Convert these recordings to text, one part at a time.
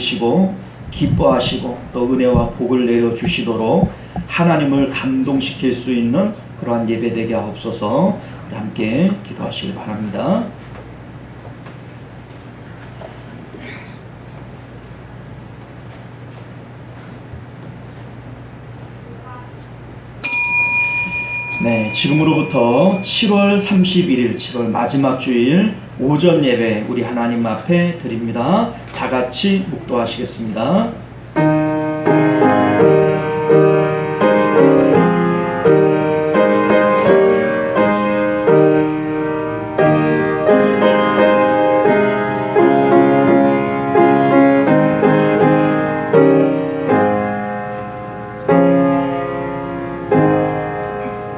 받으시고 기뻐하시고 또 은혜와 복을 내려주시도록 하나님을 감동시킬 수 있는 그러한 예배 되게 하옵소서. 우리 함께 기도하시길 바랍니다. 네, 지금으로부터 7월 31일, 7월 마지막 주일 오전 예배 우리 하나님 앞에 드립니다. 다 같이 묵도하시겠습니다.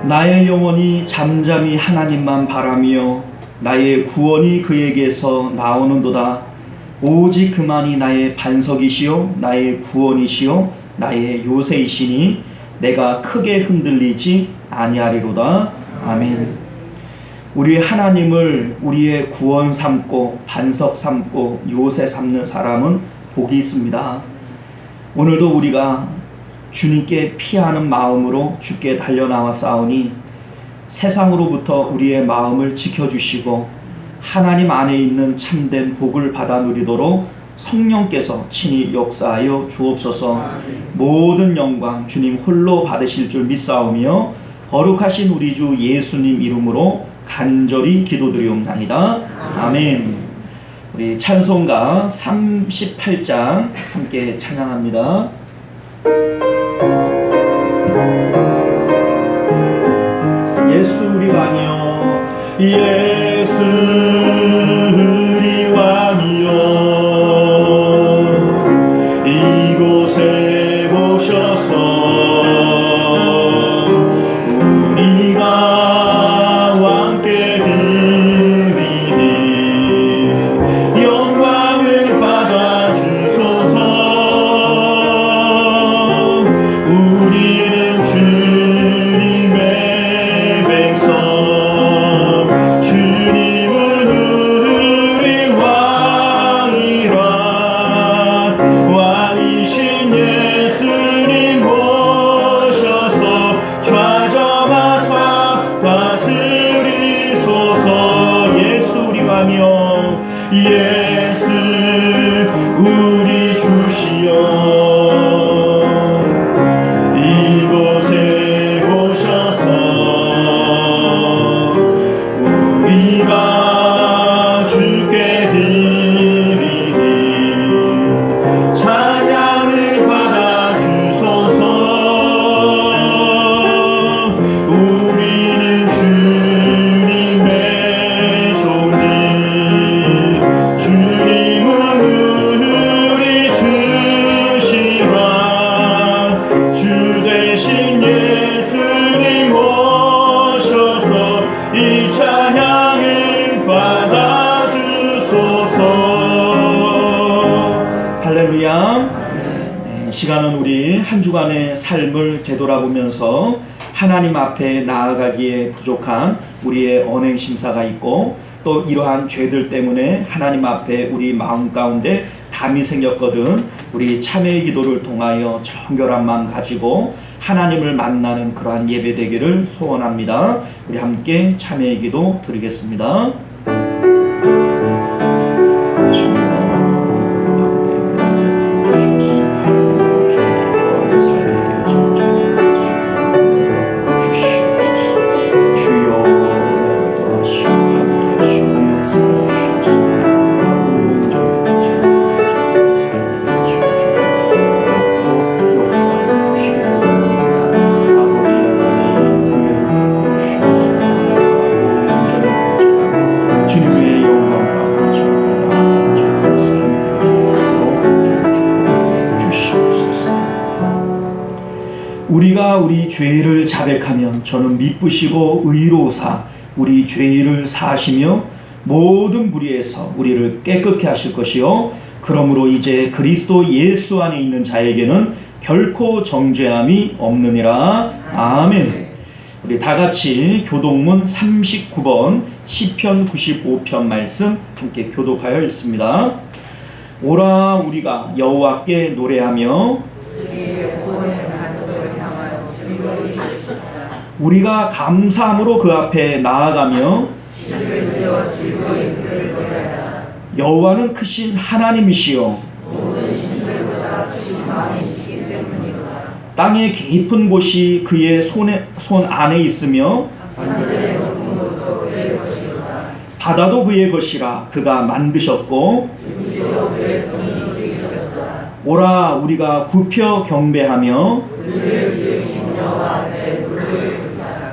나의 영혼이 잠잠히 하나님만 바라며 나의 구원이 그에게서 나오는도다. 오직 그만이 나의 반석이시요 나의 구원이시요 나의 요새이시니 내가 크게 흔들리지 아니하리로다. 아멘. 우리 하나님을 우리의 구원 삼고 반석 삼고 요새 삼는 사람은 복이 있습니다. 오늘도 우리가 주님께 피하는 마음으로 주께 달려나와 싸우니 세상으로부터 우리의 마음을 지켜주시고 하나님 안에 있는 참된 복을 받아 누리도록 성령께서 친히 역사하여 주옵소서. 모든 영광 주님 홀로 받으실 줄 믿사오며 거룩하신 우리 주 예수님 이름으로 간절히 기도드리옵나이다. 아멘. 우리 찬송가 38장 함께 찬양합니다. 예수 우리 왕이여, 예수 우리 왕이여, 이곳에 오셔서 우리가 왕께 드리니 영광을 받아 주소서. 우리는 주님의 백성, 주님은 우리 왕이라. 왕이신 예수님 오셔서 좌정하사 다스리소서. 예수 우리 왕이여, 예수 우리 주시여, 이곳에 오셔서 우리가 주께 드리니 찬양을 받아 주소서. 우리는 주님의 종들, 주님은 우리 주시라. 주 대신 예수님 오셔서 이 찬양을 받아 주소서. 할렐루야. 네, 시간은 우리 한 주간의 삶을 되돌아보면서 하나님 앞에 나아가기에 부족한 우리의 언행 심사가 있고 또 이러한 죄들 때문에 하나님 앞에 우리 마음 가운데 담이 생겼거든. 우리 참회의 기도를 통하여 정결한 마음 가지고 하나님을 만나는 그러한 예배 되기를 소원합니다. 우리 함께 참회의 기도 드리겠습니다. 우리가 우리 죄를 자백하면 저는 미쁘시고 의로우사 우리 죄를 사하시며 모든 불의에서 우리를 깨끗게 하실 것이요 그러므로 이제 그리스도 예수 안에 있는 자에게는 결코 정죄함이 없느니라. 아멘. 우리 다같이 교독문 39번 시편 95편 말씀 함께 교독하여 읽습니다. 오라 우리가 여호와께 노래하며 우리가 감사함으로 그 앞에 나아가며 여호와는 크신 하나님이시요 땅의 깊은 곳이 그의 손 안에 있으며 바다도 그의 것이라. 그가 만드셨고 오라 우리가 굽혀 경배하며.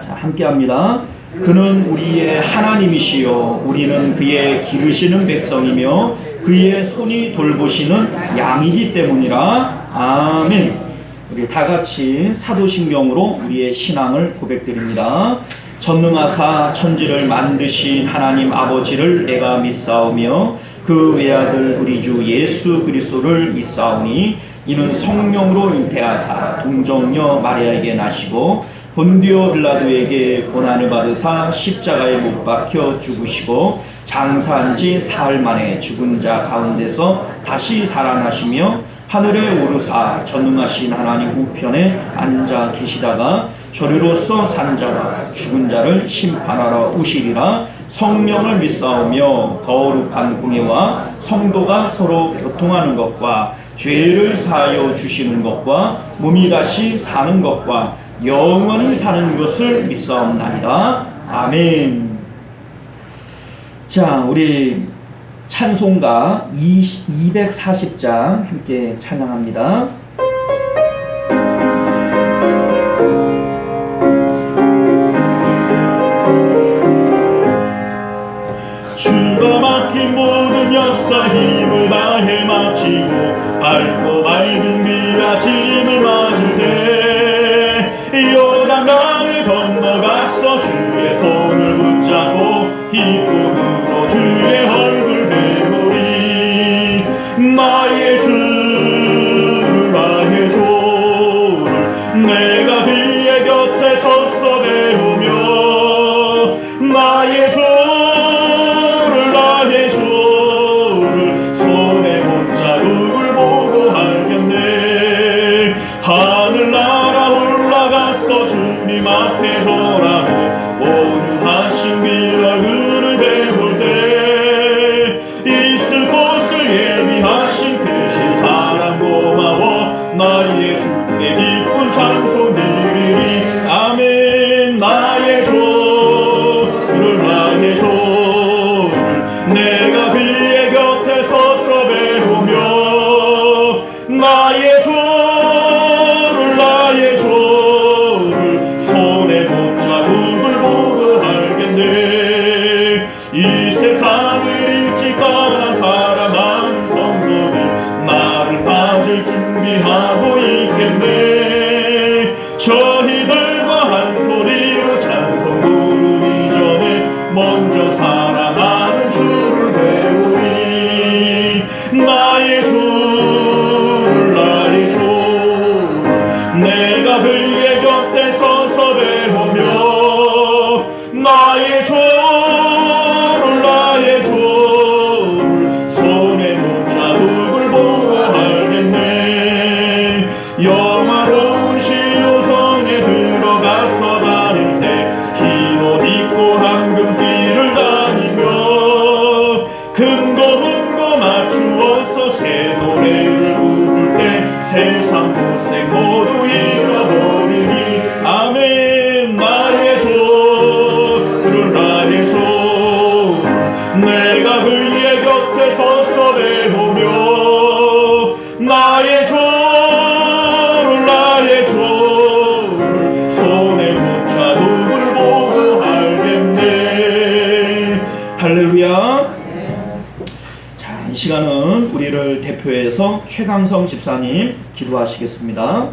자, 함께합니다. 그는 우리의 하나님이시요 우리는 그의 기르시는 백성이며 그의 손이 돌보시는 양이기 때문이라. 아멘. 우리 다 같이 사도신경으로 우리의 신앙을 고백드립니다. 전능하사 천지를 만드신 하나님 아버지를 내가 믿사오며 그 외아들 우리 주 예수 그리스도를 믿사오니 이는 성령으로 잉태하사 동정녀 마리아에게 나시고 본디오 빌라도에게 고난을 받으사 십자가에 못 박혀 죽으시고 장사한 지 사흘 만에 죽은 자 가운데서 다시 살아나시며 하늘에 오르사 전능하신 하나님 우편에 앉아 계시다가 저리로서 산 자와 죽은 자를 심판하러 오시리라. 성령을 믿사오며 거룩한 공예와 성도가 서로 교통하는 것과 죄를 사하여 주시는 것과 몸이 다시 사는 것과 영원히 사는 것을 믿사옵나이다. 아멘. 자, 우리 찬송가 240장 함께 찬양합니다. 주가 맡긴 모든 역사 힘을 다해 마치고 밝고 맑은 그 아침을 맞을 때 요단강을 건너가서 주의 손을 붙잡고 기쁨으로 주의 얼굴 뵈보리. 나의 주를 나의 주를 내가 그의 곁에 서서 배우며 나의 주 손에 못자국을 보고 알겠네. 하늘나라 올라갔어 주님 앞에 절하고 온유하신 그 얼굴을 배울 때 있을 곳을 예비하신 크신 사랑 고마워. 나의 주께 기쁜 찬송 드리리. 아멘. 나의 주를 나의 주를 내가 그의 곁에 서서 배우며 나의 주를 나의 주를 손에 못자국을 보고 알겠네. 이 세상을 일찍 떠난 사람 많은 성도들 나를 맞을 준비하고 있겠네. 저희들과 한 소리로 찬송 부르기 전에 먼저 사랑하는 주를 배우리. 나의 주를 나의 주를 내가 그의 곁에 서서 배우며 나의 주를 나의 주를 손에 못자국을 보고 알겠네. 영화로운 시로성에 들어가서 다닐 때 흰 옷 입고 황금길을 다니며 금고 문고 맞추어서 새 노래를 부를 때 세상 고생 모두 잃어버리니. 아멘. 나의 주를 나의 주를 내가 그의 곁에 서서 배우며 나의 주를 나의 주를 손에 못자국을 보고 알겠네. 할렐루야. 자, 이 시간은 우리를 대표해서 최강성 집사님 기도하시겠습니다.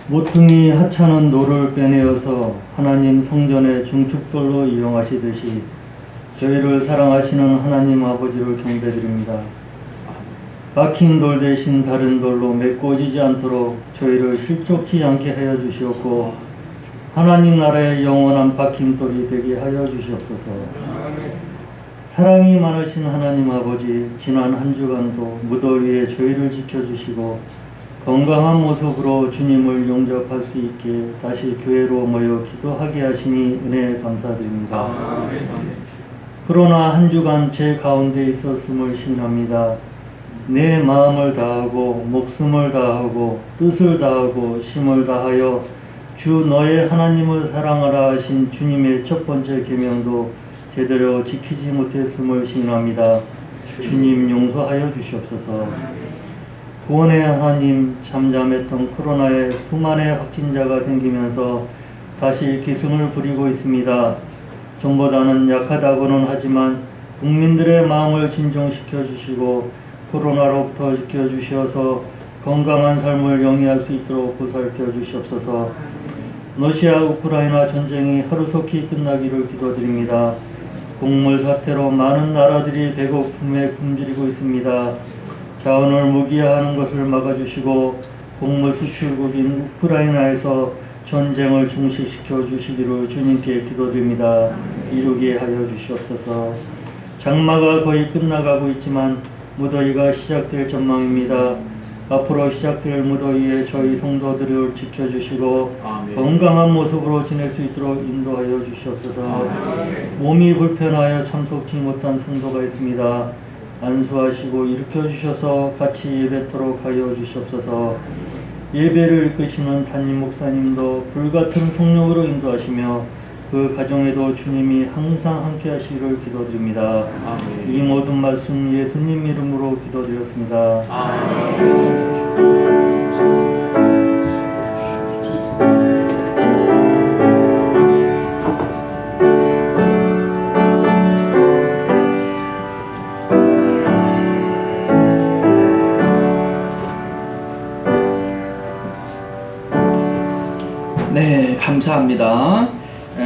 모퉁이 하찮은 노를 빼내어서 하나님 성전의 중축돌로 이용하시듯이 저희를 사랑하시는 하나님 아버지를 경배드립니다. 박힌 돌 대신 다른 돌로 메꿔지지 않도록 저희를 실족치 않게 하여 주시옵고 하나님 나라의 영원한 박힘돌이 되게 하여 주시옵소서. 사랑이 많으신 하나님 아버지, 지난 한 주간도 무더위에 저희를 지켜주시고 건강한 모습으로 주님을 용접할 수 있게 다시 교회로 모여 기도하게 하시니 은혜 감사드립니다. 그러나 한 주간 제 가운데 있었음을 신뢰합니다. 내 마음을 다하고 목숨을 다하고 뜻을 다하고 힘을 다하여 주 너의 하나님을 사랑하라 하신 주님의 첫 번째 계명도 제대로 지키지 못했음을 신뢰합니다. 주님 용서하여 주시옵소서. 구원의 하나님, 잠잠했던 코로나에 수만의 확진자가 생기면서 다시 기승을 부리고 있습니다. 전보다는 약하다고는 하지만 국민들의 마음을 진정시켜 주시고 코로나로부터 지켜주셔서 건강한 삶을 영위할 수 있도록 보살펴 주시옵소서. 러시아 우크라이나 전쟁이 하루속히 끝나기를 기도드립니다. 곡물 사태로 많은 나라들이 배고픔에 굶주리고 있습니다. 자원을 무기화하는 것을 막아주시고 곡물 수출국인 우크라이나에서 전쟁을 종식시켜 주시기를 주님께 기도드립니다. 이루게 하여 주시옵소서. 장마가 거의 끝나가고 있지만 무더위가 시작될 전망입니다. 앞으로 시작될 무더위에 저희 성도들을 지켜주시고 건강한 모습으로 지낼 수 있도록 인도하여 주시옵소서. 몸이 불편하여 참석치 못한 성도가 있습니다. 안수하시고 일으켜주셔서 같이 예배토록 하여 주시옵소서. 예배를 이끄시는 담임 목사님도 불같은 성령으로 인도하시며 그 가정에도 주님이 항상 함께 하시기를 기도드립니다. 이 모든 말씀 예수님 이름으로 기도드렸습니다. 네, 감사합니다.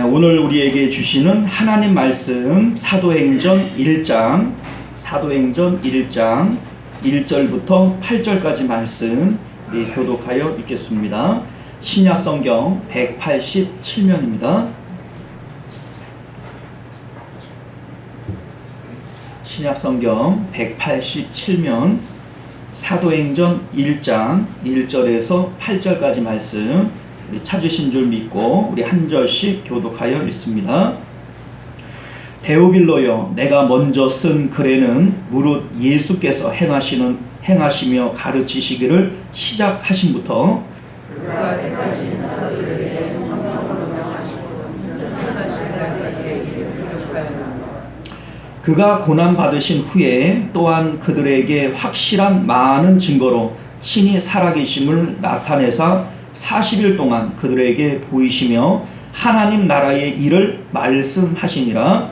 오늘 우리에게 주시는 하나님 말씀 사도행전 1장 1절부터 8절까지 말씀 교독하여 읽겠습니다. 신약성경 187면입니다. 신약성경 187면 사도행전 1장 1절에서 8절까지 말씀 찾으신 줄 믿고 우리 한 절씩 교독하여 읽습니다. 데오빌로여, 내가 먼저 쓴 글에는 무릇 예수께서 행하시며 가르치시기를 시작하심부터 그가 고난 받으신 후에 또한 그들에게 확실한 많은 증거로 친히 살아계심을 나타내사 40일 동안 그들에게 보이시며 하나님 나라의 일을 말씀하시니라.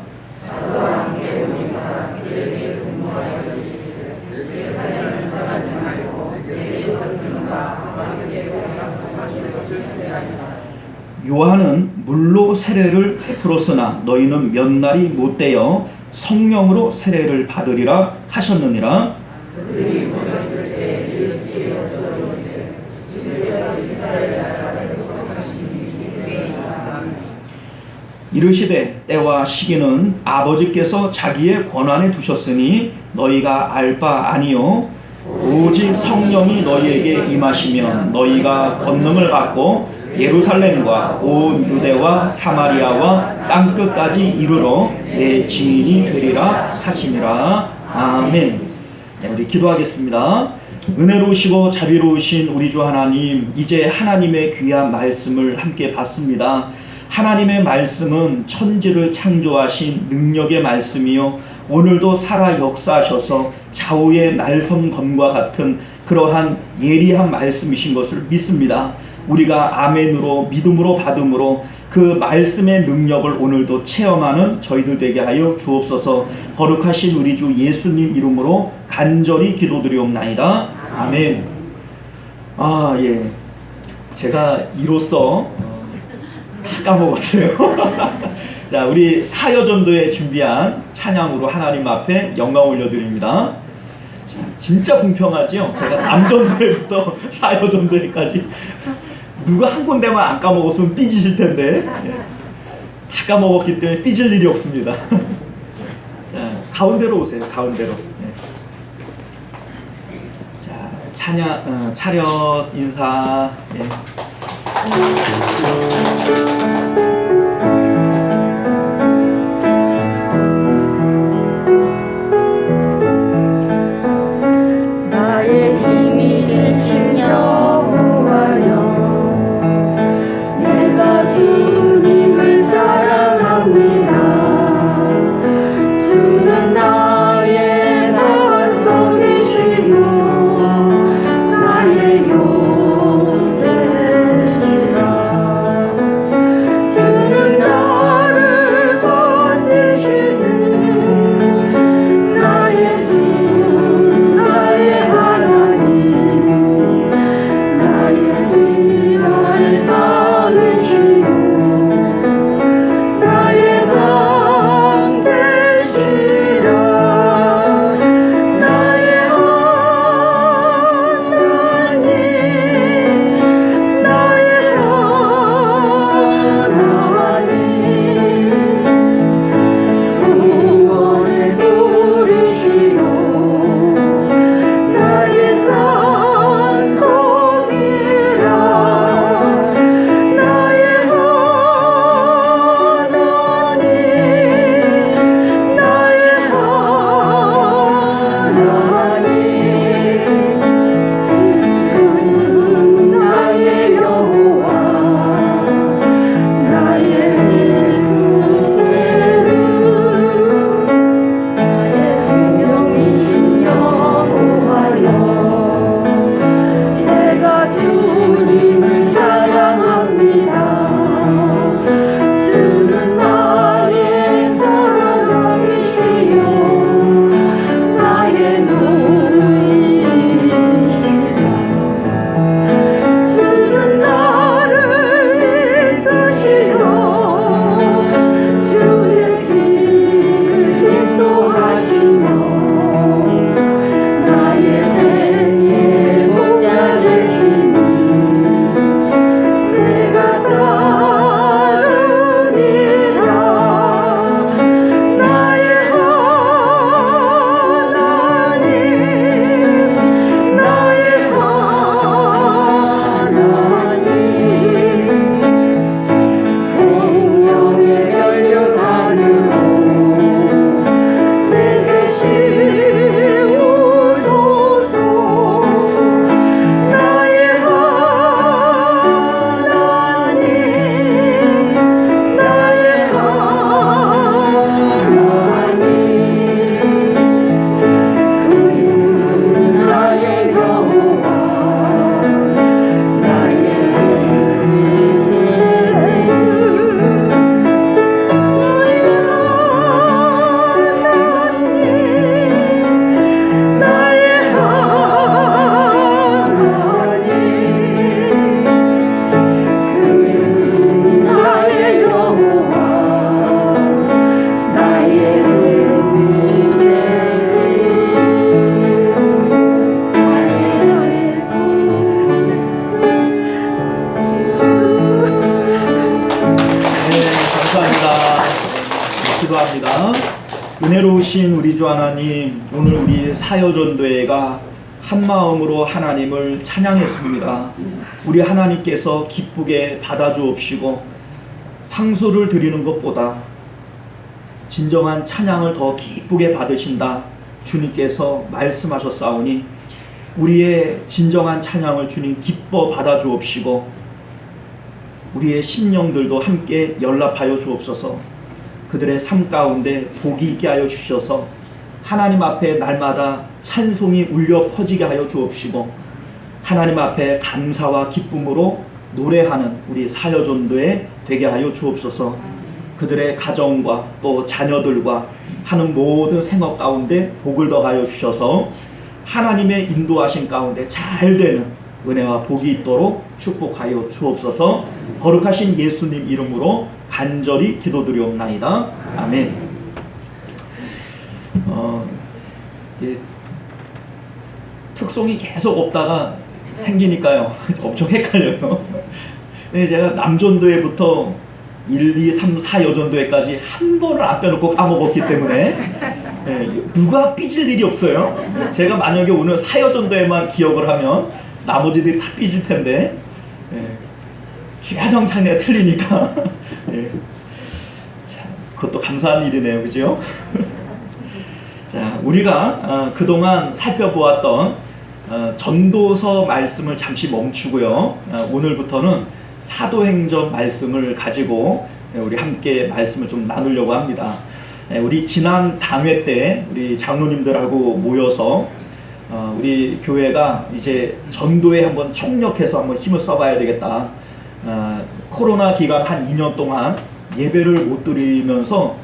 요한은 물로 세례를 베풀었으나 너희는 몇 날이 못되어 성령으로 세례를 받으리라 하셨느니라. 이르시되 때와 시기는 아버지께서 자기의 권한에 두셨으니 너희가 알 바 아니요 오직 성령이 너희에게 임하시면 너희가 권능을 받고 예루살렘과 온 유대와 사마리아와 땅끝까지 이르러 내 증인이 되리라 하시니라. 아멘. 네, 우리 기도하겠습니다. 은혜로우시고 자비로우신 우리 주 하나님, 이제 하나님의 귀한 말씀을 함께 받습니다. 하나님의 말씀은 천지를 창조하신 능력의 말씀이요 오늘도 살아 역사하셔서 좌우의 날섬검과 같은 그러한 예리한 말씀이신 것을 믿습니다. 우리가 아멘으로 믿음으로 받음으로 그 말씀의 능력을 오늘도 체험하는 저희들 되게 하여 주옵소서. 거룩하신 우리 주 예수님 이름으로 간절히 기도드리옵나이다. 아멘. 예, 제가 이로써 다 까먹었어요. 자, 우리 사여전도에 준비한 찬양으로 하나님 앞에 영광 올려드립니다. 자, 진짜 공평하지요. 제가 남전도회부터 사여전도회까지 누가 한 군데만 안 까먹었으면 삐지실 텐데 다 까먹었기 때문에 삐질 일이 없습니다. 자, 가운데로 오세요. 가운데로. 자, 차렷 인사. 나의 힘이 되신 여호와여, 내가 주님을 사랑합니다. 주는 나의 반석이시요 나의 요새시라. 주는 나를 건지시는 나의 주 나의 하나님, 나의 위로를 받으시오 나의 방 되시라. 나의 하나님, 나의 하나님, 구원의 물이시오 나의 산성이라. 나의 하나님, 나의 하나님, 그는 나의 여호와, 나의 구세주, 나의 생명이신 여호와여, 제가 주님을 찬양합니다. 주는 나의 사랑이시요 나의 누이시라. 주는 나를 이끄시고 주의 길 인도하시며 나의 생의 목자 되시니 내가 따르리라. 나의 하나님, 나의 하나님, 성령의 면류관으로 내게 씌우소서. 나의 하나님, 나의 하나님, 그는 나의 여호와, 나의 구세주, 나의 하나님, 그는 나의 여호와, 나의 구세주, 네, 감사합니다. 기도합니다. 은혜로우신 우리 주 하나님, 오늘 우리 사여전도회가 한 마음으로 하나님을 찬양했습니다. 우리 하나님께서 기쁘게 받아주옵시고 황소를 드리는 것보다 진정한 찬양을 더 기쁘게 받으신다 주님께서 말씀하셨사오니 우리의 진정한 찬양을 주님 기뻐 받아주옵시고 우리의 심령들도 함께 연락하여 주옵소서. 그들의 삶 가운데 복이 있게 하여 주셔서 하나님 앞에 날마다 찬송이 울려 퍼지게 하여 주옵시고 하나님 앞에 감사와 기쁨으로 노래하는 우리 사여전도에 되게 하여 주옵소서. 그들의 가정과 또 자녀들과 하는 모든 생업 가운데 복을 더하여 주셔서 하나님의 인도하신 가운데 잘 되는 은혜와 복이 있도록 축복하여 주옵소서. 거룩하신 예수님 이름으로 간절히 기도드리옵나이다. 아멘. 특송이 계속 없다가 생기니까요. 엄청 헷갈려요. 근데 제가 남전도회부터 1, 2, 3, 4 여전도회까지 한 번을 안 빼놓고 까먹었기 때문에 누가 삐질 일이 없어요. 제가 만약에 오늘 4여전도회만 기억을 하면 나머지들이 다 삐질 텐데 주야정창 내가 틀리니까 자, 그것도 감사한 일이네요. 그죠? 자, 우리가 그동안 살펴보았던 전도서 말씀을 잠시 멈추고요. 오늘부터는 사도행전 말씀을 가지고 우리 함께 말씀을 좀 나누려고 합니다. 우리 지난 당회 때 우리 장로님들하고 모여서 우리 교회가 이제 전도에 한번 총력해서 한번 힘을 써봐야 되겠다. 코로나 기간 한 2년 동안 예배를 못 드리면서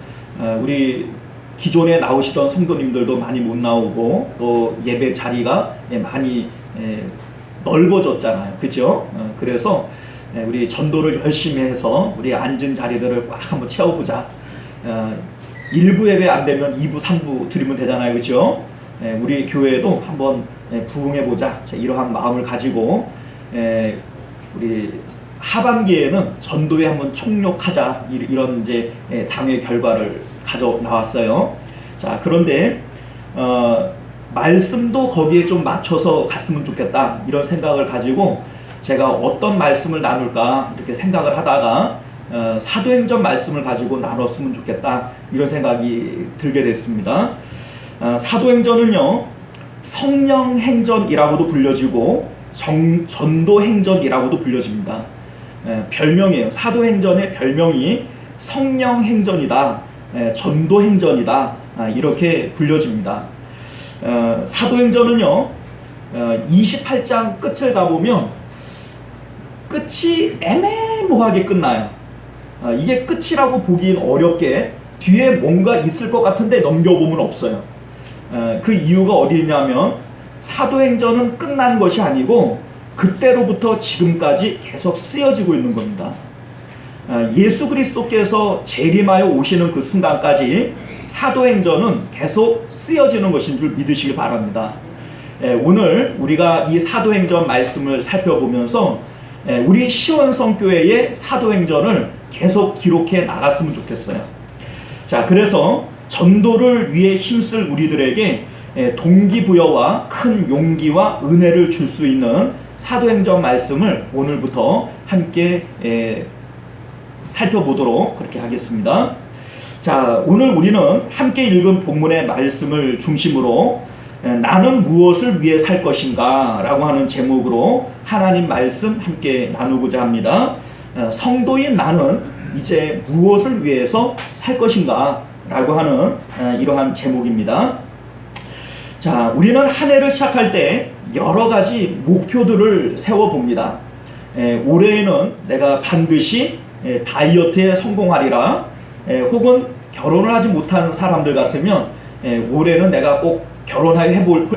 우리 기존에 나오시던 성도님들도 많이 못 나오고 또 예배 자리가 많이 넓어졌잖아요. 그죠? 그래서 우리 전도를 열심히 해서 우리 앉은 자리들을 꽉 한번 채워보자. 1부 예배 안 되면 2부, 3부 드리면 되잖아요. 그죠? 우리 교회도 한번 부응해보자. 이러한 마음을 가지고 우리 하반기에는 전도에 한번 총력하자. 이런 이제 당회 결과를 가져 나왔어요. 자, 그런데 말씀도 거기에 좀 맞춰서 갔으면 좋겠다. 이런 생각을 가지고 제가 어떤 말씀을 나눌까 이렇게 생각을 하다가 사도행전 말씀을 가지고 나눴으면 좋겠다. 이런 생각이 들게 됐습니다. 사도행전은요, 성령행전이라고도 불려지고 전도행전이라고도 불려집니다. 별명이에요. 사도행전의 별명이 성령행전이다, 전도행전이다, 이렇게 불려집니다. 사도행전은요, 28장 끝을 가보면 끝이 애매모호하게 끝나요. 이게 끝이라고 보기엔 어렵게 뒤에 뭔가 있을 것 같은데 넘겨보면 없어요. 그 이유가 어디 있냐면 사도행전은 끝난 것이 아니고 그때로부터 지금까지 계속 쓰여지고 있는 겁니다. 예수 그리스도께서 재림하여 오시는 그 순간까지 사도행전은 계속 쓰여지는 것인 줄 믿으시기 바랍니다. 오늘 우리가 이 사도행전 말씀을 살펴보면서 우리 시원성교회의 사도행전을 계속 기록해 나갔으면 좋겠어요. 자, 그래서 전도를 위해 힘쓸 우리들에게 동기부여와 큰 용기와 은혜를 줄 수 있는 사도행전 말씀을 오늘부터 함께 살펴보도록 그렇게 하겠습니다. 자, 오늘 우리는 함께 읽은 본문의 말씀을 중심으로 나는 무엇을 위해 살 것인가 라고 하는 제목으로 하나님 말씀 함께 나누고자 합니다. 성도인 나는 이제 무엇을 위해서 살 것인가 라고 하는 이러한 제목입니다. 자, 우리는 한 해를 시작할 때 여러 가지 목표들을 세워봅니다. 올해에는 내가 반드시 다이어트에 성공하리라, 혹은 결혼을 하지 못한 사람들 같으면 올해는 내가 꼭 결혼하여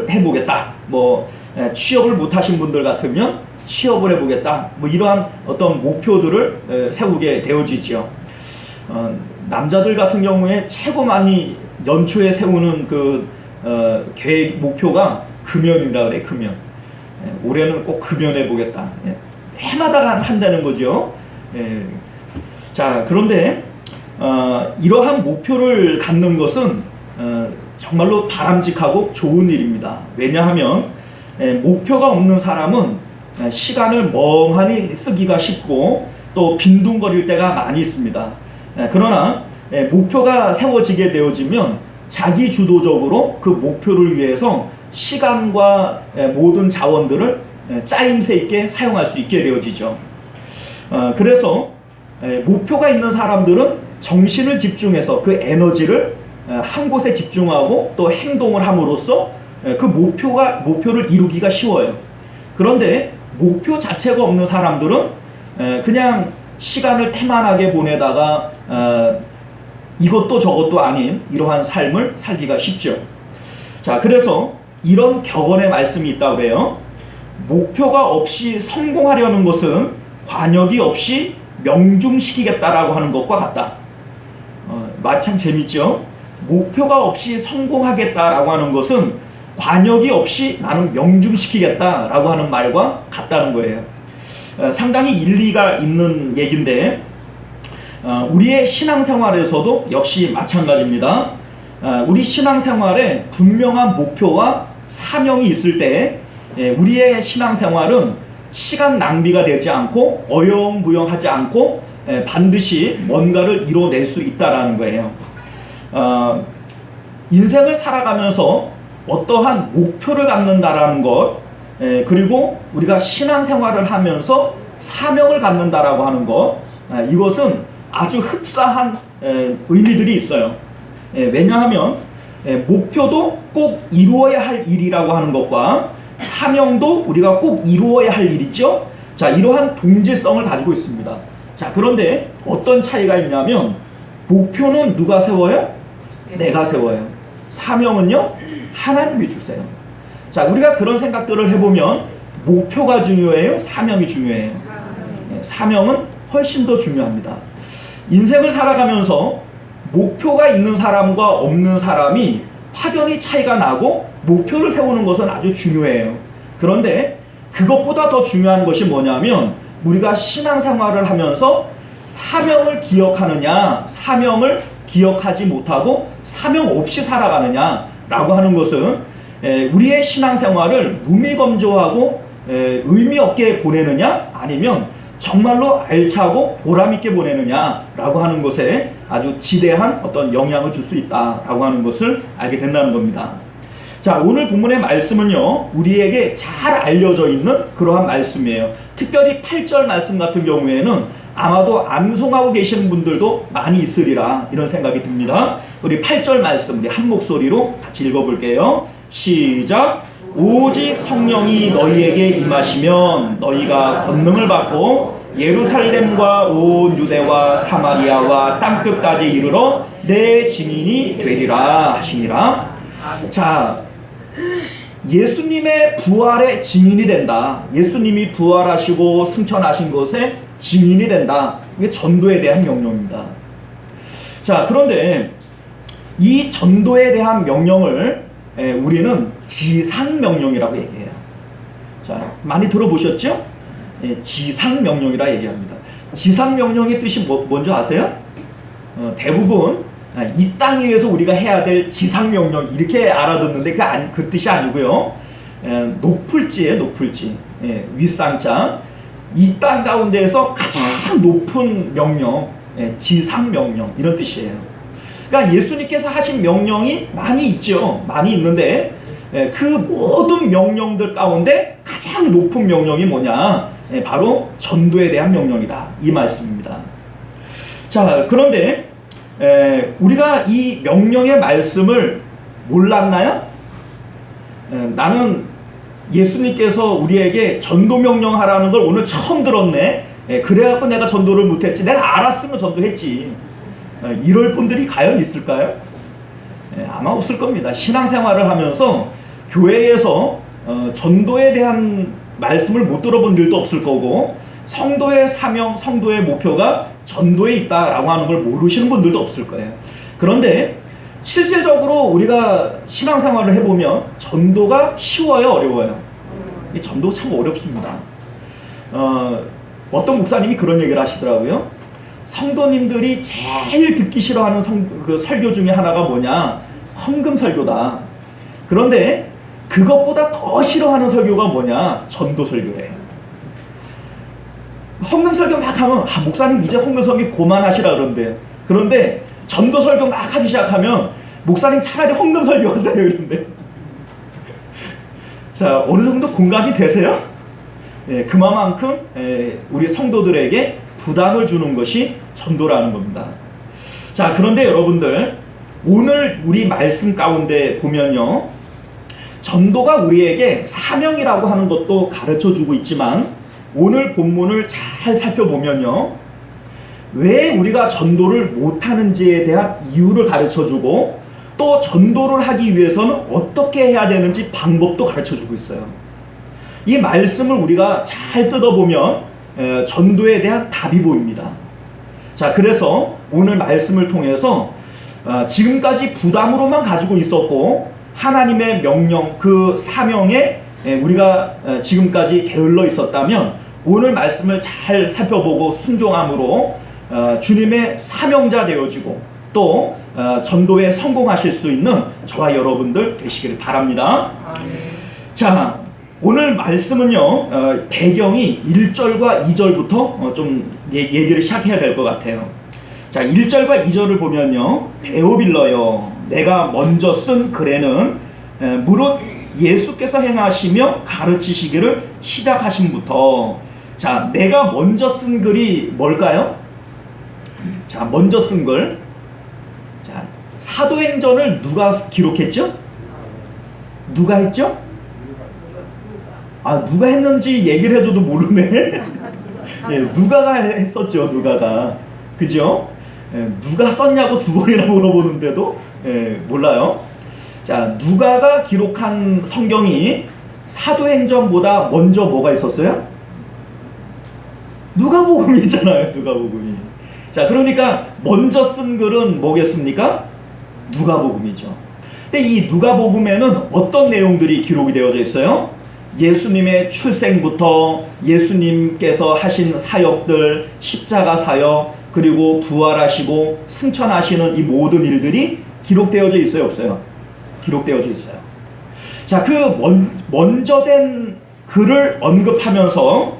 해보겠다. 취업을 못하신 분들 같으면 취업을 해보겠다. 이러한 어떤 목표들을 세우게 되어지죠. 남자들 같은 경우에 최고 많이 연초에 세우는 그 계획 목표가 금연이라 그래. 금연. 올해는 꼭 금연해 보겠다. 해마다 한다는 거죠. 자, 그런데 이러한 목표를 갖는 것은 정말로 바람직하고 좋은 일입니다. 왜냐하면 목표가 없는 사람은 시간을 멍하니 쓰기가 쉽고 또 빈둥거릴 때가 많이 있습니다. 그러나 목표가 세워지게 되어지면 자기 주도적으로 그 목표를 위해서 시간과 모든 자원들을 짜임새 있게 사용할 수 있게 되어지죠. 그래서 목표가 있는 사람들은 정신을 집중해서 그 에너지를 한 곳에 집중하고 또 행동을 함으로써 그 목표를 이루기가 쉬워요. 그런데 목표 자체가 없는 사람들은 그냥 시간을 태만하게 보내다가 이것도 저것도 아닌 이러한 삶을 살기가 쉽죠. 자, 그래서 이런 격언의 말씀이 있다고 해요. 목표가 없이 성공하려는 것은 관역이 없이 명중시키겠다라고 하는 것과 같다. 참 재밌죠? 목표가 없이 성공하겠다라고 하는 것은 관역이 없이 나는 명중시키겠다라고 하는 말과 같다는 거예요. 상당히 일리가 있는 얘기인데 우리의 신앙생활에서도 역시 마찬가지입니다. 우리 신앙생활에 분명한 목표와 사명이 있을 때 우리의 신앙생활은 시간 낭비가 되지 않고 어영부영하지 않고 반드시 뭔가를 이뤄낼 수 있다라는 거예요. 인생을 살아가면서 어떠한 목표를 갖는다라는 것, 그리고 우리가 신앙생활을 하면서 사명을 갖는다라고 하는 것, 이것은 아주 흡사한 의미들이 있어요. 왜냐하면 목표도 꼭 이루어야 할 일이라고 하는 것과 사명도 우리가 꼭 이루어야 할 일이죠. 자, 이러한 동질성을 가지고 있습니다. 자, 그런데 어떤 차이가 있냐면 목표는 누가 세워요? 내가 세워요. 사명은요? 하나님이 주세요. 자, 우리가 그런 생각들을 해보면 목표가 중요해요? 사명이 중요해요? 사명은 훨씬 더 중요합니다. 인생을 살아가면서 목표가 있는 사람과 없는 사람이 확연히 차이가 나고 목표를 세우는 것은 아주 중요해요. 그런데 그것보다 더 중요한 것이 뭐냐면 우리가 신앙생활을 하면서 사명을 기억하느냐, 사명을 기억하지 못하고 사명 없이 살아가느냐라고 하는 것은 우리의 신앙생활을 무미건조하고 의미 없게 보내느냐, 아니면 정말로 알차고 보람있게 보내느냐라고 하는 것에 아주 지대한 어떤 영향을 줄 수 있다라고 하는 것을 알게 된다는 겁니다. 자, 오늘 본문의 말씀은요, 우리에게 잘 알려져 있는 그러한 말씀이에요. 특별히 8절 말씀 같은 경우에는 아마도 암송하고 계시는 분들도 많이 있으리라, 이런 생각이 듭니다. 우리 8절 말씀 우리 한 목소리로 같이 읽어볼게요. 시작. 오직 성령이 너희에게 임하시면 너희가 권능을 받고 예루살렘과 온 유대와 사마리아와 땅끝까지 이르러 내 증인이 되리라 하시니라. 자, 예수님의 부활의 증인이 된다. 예수님이 부활하시고 승천하신 것에 증인이 된다. 이게 전도에 대한 명령입니다. 자, 그런데 이 전도에 대한 명령을 우리는 지상명령이라고 얘기해요. 자, 많이 들어보셨죠? 지상명령이라 얘기합니다. 지상명령의 뜻이 뭔지 아세요? 대부분 이 땅 위에서 우리가 해야 될 지상명령 이렇게 알아듣는데 그 뜻이 아니고요. 높을지예요, 높을지. 윗상자. 이 땅 가운데에서 가장 높은 명령, 지상명령, 이런 뜻이에요. 그러니까 예수님께서 하신 명령이 많이 있죠. 많이 있는데 그 모든 명령들 가운데 가장 높은 명령이 뭐냐? 바로 전도에 대한 명령이다, 이 말씀입니다. 자, 그런데 우리가 이 명령의 말씀을 몰랐나요? 나는 예수님께서 우리에게 전도 명령하라는 걸 오늘 처음 들었네. 그래갖고 내가 전도를 못했지. 내가 알았으면 전도했지. 이럴 분들이 과연 있을까요? 아마 없을 겁니다. 신앙생활을 하면서 교회에서 전도에 대한 말씀을 못 들어본 일도 없을 거고, 성도의 사명, 성도의 목표가 전도에 있다라고 하는 걸 모르시는 분들도 없을 거예요. 그런데 실질적으로 우리가 신앙생활을 해보면 전도가 쉬워요, 어려워요? 이 전도 참 어렵습니다. 어떤 목사님이 그런 얘기를 하시더라고요. 성도님들이 제일 듣기 싫어하는 그 설교 중에 하나가 뭐냐? 헌금 설교다. 그런데 그것보다 더 싫어하는 설교가 뭐냐? 전도 설교래요. 헌금 설교 막 하면 목사님 이제 헌금 설교 그만하시라 그런대요. 그런데 전도 설교 막 하기 시작하면 목사님 차라리 헌금 설교 하세요 이런데. 자, 어느 정도 공감이 되세요? 그만큼 우리 성도들에게 부담을 주는 것이 전도라는 겁니다. 자, 그런데 여러분들, 오늘 우리 말씀 가운데 보면요, 전도가 우리에게 사명이라고 하는 것도 가르쳐주고 있지만, 오늘 본문을 잘 살펴보면요, 왜 우리가 전도를 못하는지에 대한 이유를 가르쳐주고, 또 전도를 하기 위해서는 어떻게 해야 되는지 방법도 가르쳐주고 있어요. 이 말씀을 우리가 잘 뜯어보면 전도에 대한 답이 보입니다. 자, 그래서 오늘 말씀을 통해서 지금까지 부담으로만 가지고 있었고 하나님의 명령, 그 사명에 우리가 지금까지 게을러 있었다면 오늘 말씀을 잘 살펴보고 순종함으로 주님의 사명자 되어지고 또 전도에 성공하실 수 있는 저와 여러분들 되시기를 바랍니다. 자, 오늘 말씀은요, 배경이 1절과 2절부터 좀 얘기를 시작해야 될 것 같아요. 자, 1절과 2절을 보면요, 데오빌러여 내가 먼저 쓴 글에는 무릇 예수께서 행하시며 가르치시기를 시작하심부터, 자, 내가 먼저 쓴 글이 뭘까요? 자, 먼저 쓴 글, 자, 사도행전을 누가 기록했죠? 누가 했죠? 아, 누가 했는지 얘기를 해줘도 모르네. 예, 누가가 했었죠, 누가가. 그죠? 예, 누가 썼냐고 두 번이나 물어보는데도 몰라요. 자, 누가가 기록한 성경이 사도행전보다 먼저 뭐가 있었어요? 누가복음이잖아요, 누가복음이. 자, 그러니까 먼저 쓴 글은 뭐겠습니까? 누가복음이죠. 근데 이 누가복음에는 어떤 내용들이 기록이 되어져 있어요? 예수님의 출생부터 예수님께서 하신 사역들, 십자가 사역, 그리고 부활하시고 승천하시는 이 모든 일들이 기록되어져 있어요, 없어요? 기록되어져 있어요. 자, 그 먼저 된 글을 언급하면서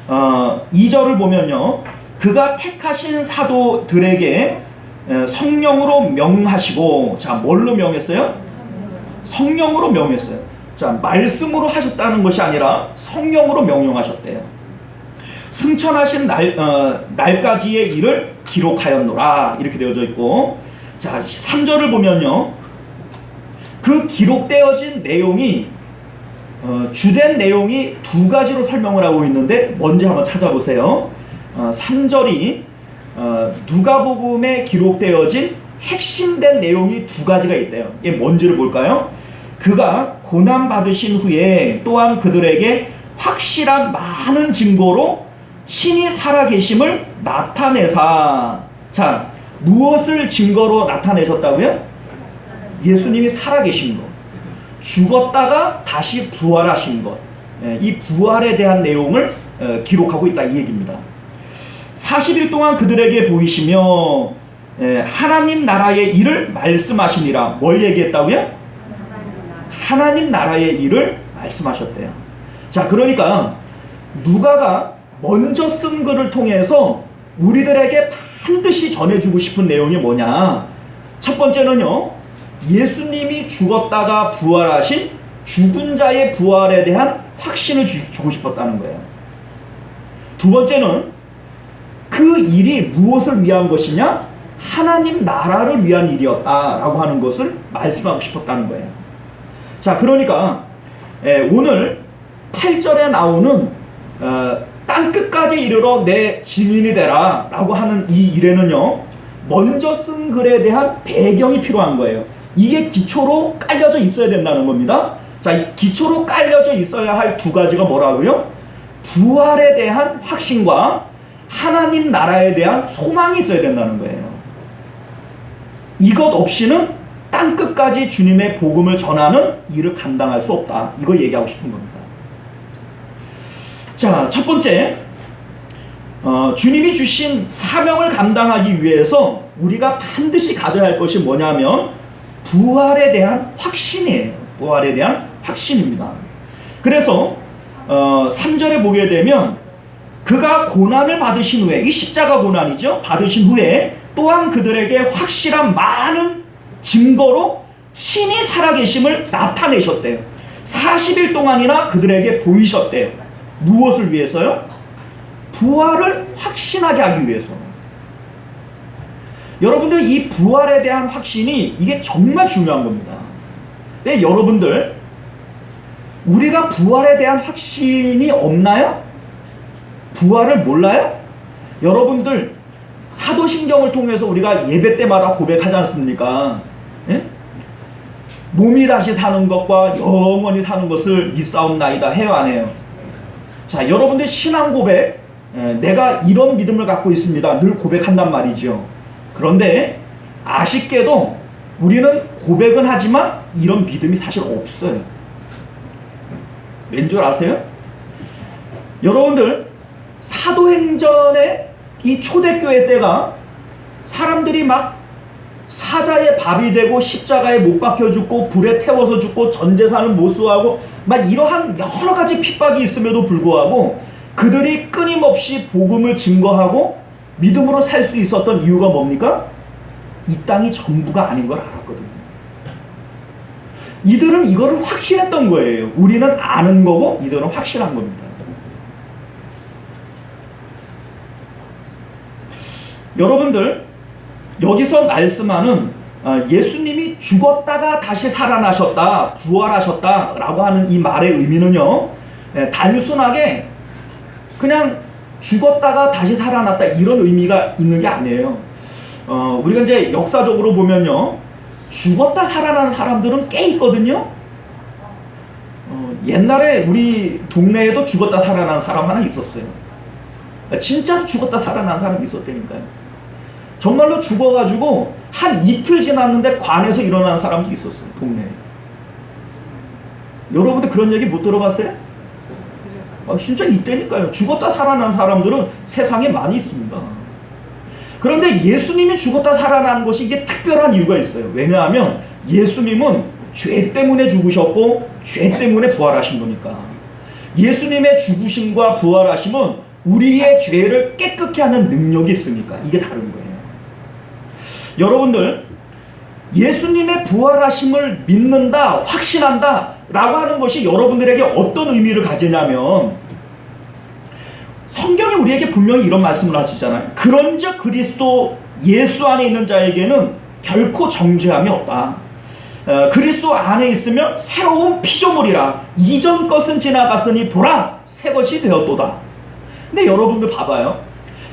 2절을 보면요, 그가 택하신 사도들에게 성령으로 명하시고, 자, 뭘로 명했어요? 성령으로 명했어요. 자, 말씀으로 하셨다는 것이 아니라 성령으로 명령하셨대요. 승천하신 날까지의 일을 기록하였노라, 이렇게 되어져 있고, 자, 3절을 보면요, 그 기록되어진 내용이 주된 내용이 두 가지로 설명을 하고 있는데, 먼저 한번 찾아보세요. 3절이 누가복음에 기록되어진 핵심된 내용이 두 가지가 있대요. 이게 뭔지를 볼까요? 그가 고난받으신 후에 또한 그들에게 확실한 많은 증거로 친히 살아계심을 나타내사. 자, 무엇을 증거로 나타내셨다고요? 예수님이 살아계신 것, 죽었다가 다시 부활하신 것, 이 부활에 대한 내용을 기록하고 있다, 이 얘기입니다. 40일 동안 그들에게 보이시며 하나님 나라의 일을 말씀하시니라. 뭘 얘기했다고요? 하나님 나라의 일을 말씀하셨대요. 자, 그러니까 누가가 먼저 쓴 글을 통해서 우리들에게 반드시 전해주고 싶은 내용이 뭐냐? 첫 번째는요, 예수님이 죽었다가 부활하신 죽은 자의 부활에 대한 확신을 주고 싶었다는 거예요. 두 번째는 그 일이 무엇을 위한 것이냐? 하나님 나라를 위한 일이었다라고 하는 것을 말씀하고 싶었다는 거예요. 자, 그러니까 오늘 8절에 나오는 땅끝까지 이르러 내 증인이 되라 라고 하는 이 일에는요, 먼저 쓴 글에 대한 배경이 필요한 거예요. 이게 기초로 깔려져 있어야 된다는 겁니다. 자, 이 기초로 깔려져 있어야 할 두 가지가 뭐라고요? 부활에 대한 확신과 하나님 나라에 대한 소망이 있어야 된다는 거예요. 이것 없이는 땅끝까지 주님의 복음을 전하는 일을 감당할 수 없다, 이거 얘기하고 싶은 겁니다. 자, 첫 번째, 주님이 주신 사명을 감당하기 위해서 우리가 반드시 가져야 할 것이 뭐냐면 부활에 대한 확신이에요. 부활에 대한 확신입니다. 그래서 3절에 보게 되면 그가 고난을 받으신 후에, 이 십자가 고난이죠, 받으신 후에 또한 그들에게 확실한 많은 증거로 친히 살아계심을 나타내셨대요. 40일 동안이나 그들에게 보이셨대요. 무엇을 위해서요? 부활을 확신하게 하기 위해서. 여러분들, 이 부활에 대한 확신이 이게 정말 중요한 겁니다. 네, 여러분들, 우리가 부활에 대한 확신이 없나요? 부활을 몰라요? 여러분들, 사도신경을 통해서 우리가 예배 때마다 고백하지 않습니까? 예? 몸이 다시 사는 것과 영원히 사는 것을 믿사옵나이다 해요, 안 해요? 자, 여러분들 신앙 고백, 내가 이런 믿음을 갖고 있습니다, 늘 고백한단 말이죠. 그런데 아쉽게도 우리는 고백은 하지만 이런 믿음이 사실 없어요. 왠 줄 아세요? 여러분들, 사도행전의 이 초대교회 때가 사람들이 막 사자의 밥이 되고 십자가에 못 박혀 죽고 불에 태워서 죽고 전 재산을 몰수하고 막 이러한 여러 가지 핍박이 있음에도 불구하고 그들이 끊임없이 복음을 증거하고 믿음으로 살 수 있었던 이유가 뭡니까? 이 땅이 전부가 아닌 걸 알았거든요. 이들은 이거를 확신했던 거예요. 우리는 아는 거고 이들은 확신한 겁니다. 여러분들, 여기서 말씀하는 예수님이 죽었다가 다시 살아나셨다, 부활하셨다 라고 하는 이 말의 의미는요, 단순하게 그냥 죽었다가 다시 살아났다 이런 의미가 있는 게 아니에요. 우리가 이제 역사적으로 보면요, 죽었다 살아난 사람들은 꽤 있거든요. 옛날에 우리 동네에도 죽었다 살아난 사람 하나 있었어요. 진짜로 죽었다 살아난 사람이 있었다니까요. 정말로 죽어가지고 한 이틀 지났는데 관에서 일어난 사람도 있었어요, 동네에. 여러분들 그런 얘기 못 들어봤어요? 진짜 있다니까요. 죽었다 살아난 사람들은 세상에 많이 있습니다. 그런데 예수님이 죽었다 살아난 것이 이게 특별한 이유가 있어요. 왜냐하면 예수님은 죄 때문에 죽으셨고 죄 때문에 부활하신 거니까. 예수님의 죽으심과 부활하심은 우리의 죄를 깨끗게 하는 능력이 있으니까 이게 다른 거예요. 여러분들, 예수님의 부활하심을 믿는다, 확신한다 라고 하는 것이 여러분들에게 어떤 의미를 가지냐면, 성경이 우리에게 분명히 이런 말씀을 하시잖아요. 그런즉 그리스도 예수 안에 있는 자에게는 결코 정죄함이 없다. 그리스도 안에 있으면 새로운 피조물이라. 이전 것은 지나갔으니 보라, 새 것이 되었도다. 근데 여러분들 봐봐요.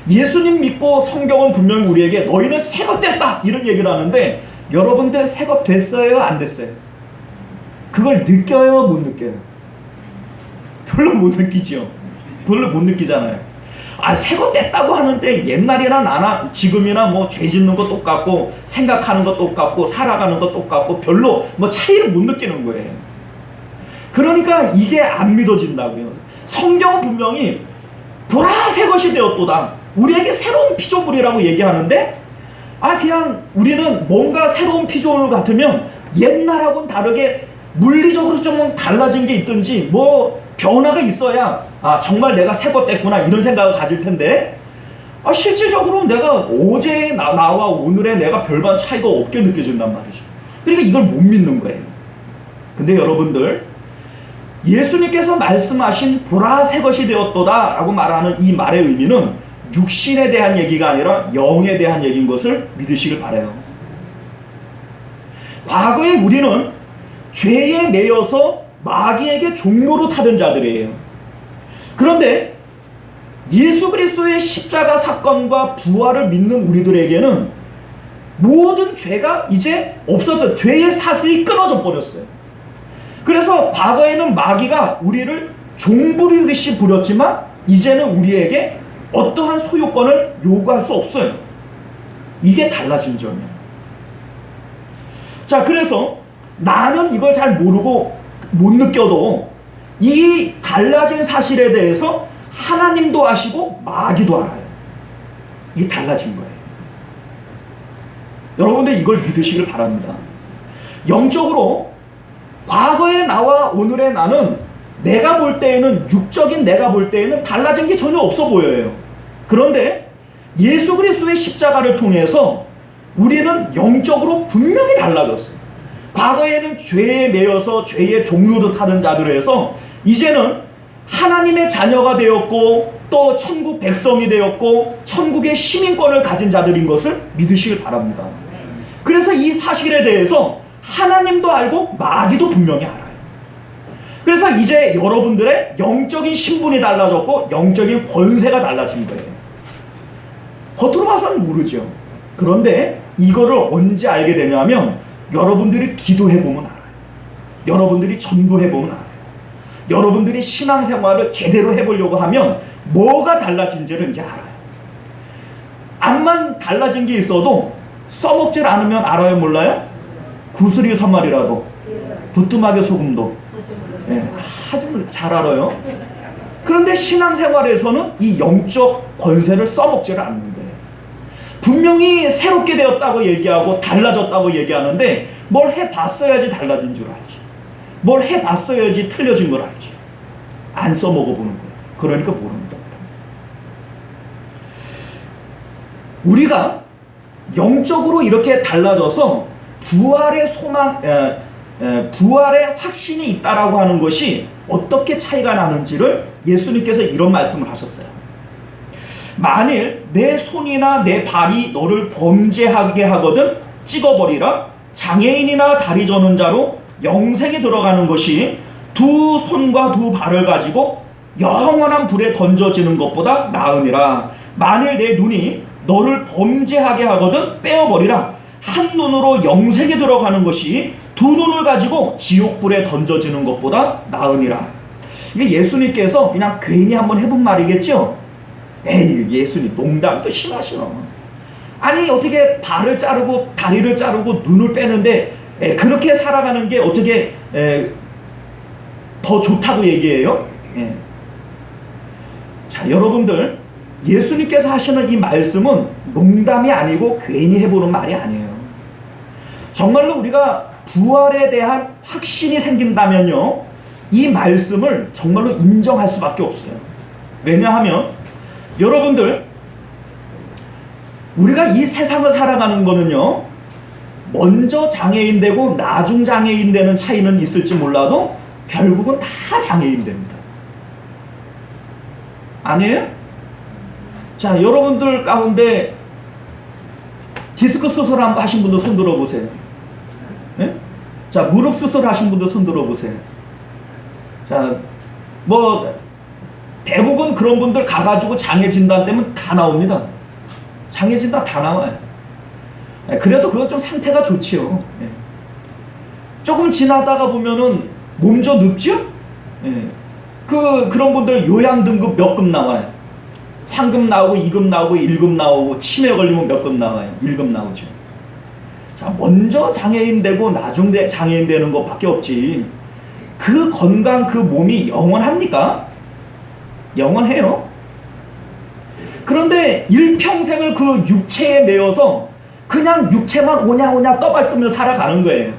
예수님 믿고 성경은 분명히 우리에게 너희는 새 것 됐다 이런 얘기를 하는데, 여러분들 새 것 됐어요, 안 됐어요? 그걸 느껴요, 못 느껴요? 별로 못 느끼죠. 별로 못 느끼잖아요. 새 것 됐다고 하는데 옛날이나 나나 지금이나 뭐 죄 짓는 거 똑같고 생각하는 거 똑같고 살아가는 거 똑같고 별로 뭐 차이를 못 느끼는 거예요. 그러니까 이게 안 믿어진다고요. 성경은 분명히 보라, 새 것이 되었도다. 우리에게 새로운 피조물이라고 얘기하는데, 그냥 우리는 뭔가 새로운 피조물 같으면 옛날하고는 다르게 물리적으로 좀 달라진 게 있든지 뭐 변화가 있어야 정말 내가 새 것 됐구나 이런 생각을 가질 텐데, 실질적으로 내가 어제의 나와 오늘의 내가 별반 차이가 없게 느껴진단 말이죠. 그러니까 이걸 못 믿는 거예요. 근데 여러분들, 예수님께서 말씀하신 보라, 새 것이 되었도다 라고 말하는 이 말의 의미는 육신에 대한 얘기가 아니라 영에 대한 얘기인 것을 믿으시길 바라요. 과거에 우리는 죄에 매여서 마귀에게 종로로 타던 자들이에요. 그런데 예수 그리스도의 십자가 사건과 부활을 믿는 우리들에게는 모든 죄가 이제 없어져, 죄의 사슬이 끊어져 버렸어요. 그래서 과거에는 마귀가 우리를 종부리듯이 부렸지만 이제는 우리에게 어떠한 소유권을 요구할 수 없어요. 이게 달라진 점이에요. 자, 그래서 나는 이걸 잘 모르고 못 느껴도 이 달라진 사실에 대해서 하나님도 아시고 마귀도 알아요. 이게 달라진 거예요. 여러분들 이걸 믿으시길 바랍니다. 영적으로 과거의 나와 오늘의 나는 내가 볼 때에는, 육적인 내가 볼 때에는 달라진 게 전혀 없어 보여요. 그런데 예수 그리스도의 십자가를 통해서 우리는 영적으로 분명히 달라졌어요. 과거에는 죄에 매여서 죄의 종로도 타던 자들에서 이제는 하나님의 자녀가 되었고 또 천국 백성이 되었고 천국의 시민권을 가진 자들인 것을 믿으시길 바랍니다. 그래서 이 사실에 대해서 하나님도 알고 마귀도 분명히 알아요. 그래서 이제 여러분들의 영적인 신분이 달라졌고 영적인 권세가 달라진 거예요. 겉으로 봐서는 모르죠. 그런데 이거를 언제 알게 되냐면 여러분들이 기도해보면 알아요. 여러분들이 전도해보면 알아요. 여러분들이 신앙생활을 제대로 해보려고 하면 뭐가 달라진지를 이제 알아요. 암만 달라진 게 있어도 써먹질 않으면 알아요, 몰라요? 구슬이 선말이라도 부뚜막에 소금도 아주 잘 알아요. 그런데 신앙생활에서는 이 영적 권세를 써먹지를 않는 거예요. 분명히 새롭게 되었다고 얘기하고 달라졌다고 얘기하는데 뭘 해봤어야지 달라진 줄 알지. 뭘 해봤어야지 틀려진 걸 알지. 안 써먹어보는 거예요. 그러니까 모르는 겁니다. 우리가 영적으로 이렇게 달라져서 부활의 소망, 부활의 확신이 있다라고 하는 것이 어떻게 차이가 나는지를 예수님께서 이런 말씀을 하셨어요. 만일 내 손이나 내 발이 너를 범죄하게 하거든 찍어버리라. 장애인이나 다리 저는 자로 영생에 들어가는 것이 두 손과 두 발을 가지고 영원한 불에 던져지는 것보다 나으니라. 만일 내 눈이 너를 범죄하게 하거든 빼어버리라. 한 눈으로 영생에 들어가는 것이 두 눈을 가지고 지옥불에 던져지는 것보다 나으니라. 이게 예수님께서 그냥 괜히 한번 해본 말이겠죠? 에이, 예수님 농담도 심하시노. 아니 어떻게 발을 자르고 다리를 자르고 눈을 빼는데 그렇게 살아가는 게 어떻게 더 좋다고 얘기해요? 자, 여러분들, 예수님께서 하시는 이 말씀은 농담이 아니고 괜히 해보는 말이 아니에요. 정말로 우리가 부활에 대한 확신이 생긴다면요, 이 말씀을 정말로 인정할 수밖에 없어요. 왜냐하면 여러분들, 우리가 이 세상을 살아가는 거는요, 먼저 장애인 되고 나중 장애인 되는 차이는 있을지 몰라도 결국은 다 장애인 됩니다. 아니에요? 자, 여러분들 가운데 디스크 수술 하신 분들 손 들어보세요. 네? 자, 무릎 수술 하신 분들 손 들어보세요. 자, 뭐 대부분 그런 분들 가가지고 장애 진단 되면 다 나옵니다. 장애 진단 다 나와요. 그래도 그건 좀 상태가 좋지요. 조금 지나다가 보면은 몸 좀 늙죠? 그런 분들 요양 등급 몇 급 나와요. 3급 나오고 2급 나오고 1급 나오고 치매 걸리면 몇 급 나와요. 1급 나오죠. 자, 먼저 장애인 되고 나중 장애인 되는 것밖에 없지. 그 건강, 그 몸이 영원합니까? 영원해요. 그런데 일평생을 그 육체에 매여서 그냥 육체만 오냐오냐 떠발뜨며 살아가는 거예요.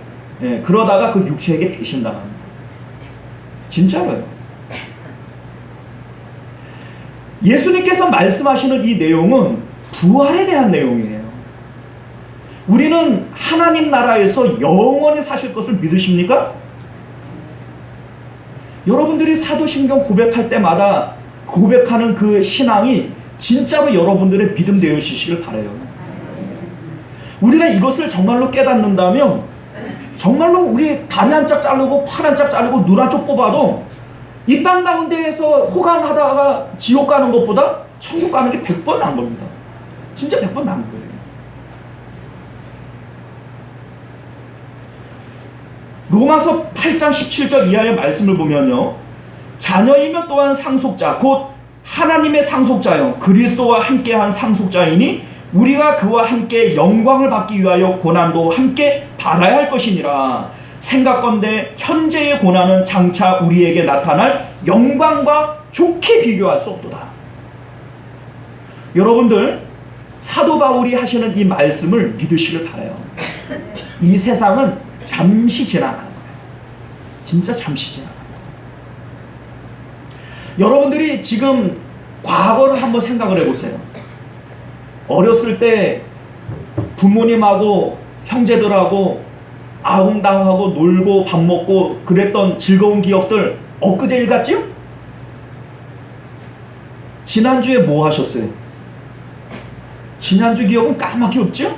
그러다가 그 육체에게 배신당합니다. 진짜로요. 예수님께서 말씀하시는 이 내용은 부활에 대한 내용이에요. 우리는 하나님 나라에서 영원히 사실 것을 믿으십니까? 여러분들이 사도신경 고백할 때마다 고백하는 그 신앙이 진짜로 여러분들의 믿음 되어지시길 바라요. 우리가 이것을 정말로 깨닫는다면 정말로 우리 다리 한 짝 자르고 팔 한 짝 자르고 눈 한쪽 뽑아도 이 땅 가운데에서 호강하다가 지옥 가는 것보다 천국 가는 게 100번 나은 겁니다. 진짜 100번 나은 거예요. 로마서 8장 17절 이하의 말씀을 보면요, 자녀이면 또한 상속자 곧 하나님의 상속자요 그리스도와 함께한 상속자이니 우리가 그와 함께 영광을 받기 위하여 고난도 함께 받아야 할 것이니라. 생각건대 현재의 고난은 장차 우리에게 나타날 영광과 좋게 비교할 수 없도다. 여러분들, 사도 바울이 하시는 이 말씀을 믿으시길 바라요. 이 세상은 잠시 지나가는 거예요. 진짜 잠시 지나가는 거예요. 여러분들이 지금 과거를 한번 생각을 해보세요. 어렸을 때 부모님하고 형제들하고 아웅다웅하고 놀고 밥 먹고 그랬던 즐거운 기억들 엊그제일 같지요? 지난주에 뭐 하셨어요? 지난주 기억은 까맣게 없죠?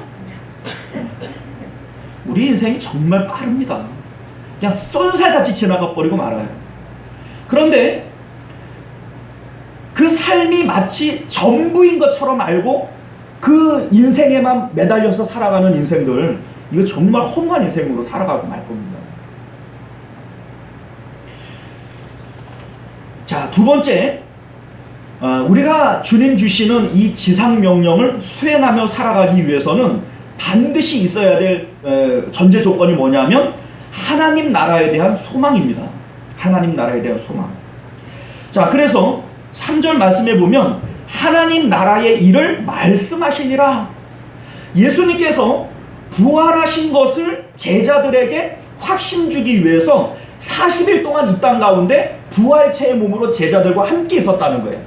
우리 인생이 정말 빠릅니다. 그냥 쏜살같이 지나가 버리고 말아요. 그런데 그 삶이 마치 전부인 것처럼 알고 그 인생에만 매달려서 살아가는 인생들, 이거 정말 험한 인생으로 살아가고 말 겁니다. 자, 두 번째, 우리가 주님 주시는 이 지상 명령을 수행하며 살아가기 위해서는 반드시 있어야 될 전제 조건이 뭐냐면 하나님 나라에 대한 소망입니다. 하나님 나라에 대한 소망. 자, 그래서 3절 말씀에 보면 하나님 나라의 일을 말씀하시니라. 예수님께서 부활하신 것을 제자들에게 확신 주기 위해서 40일 동안 이 땅 가운데 부활체의 몸으로 제자들과 함께 있었다는 거예요.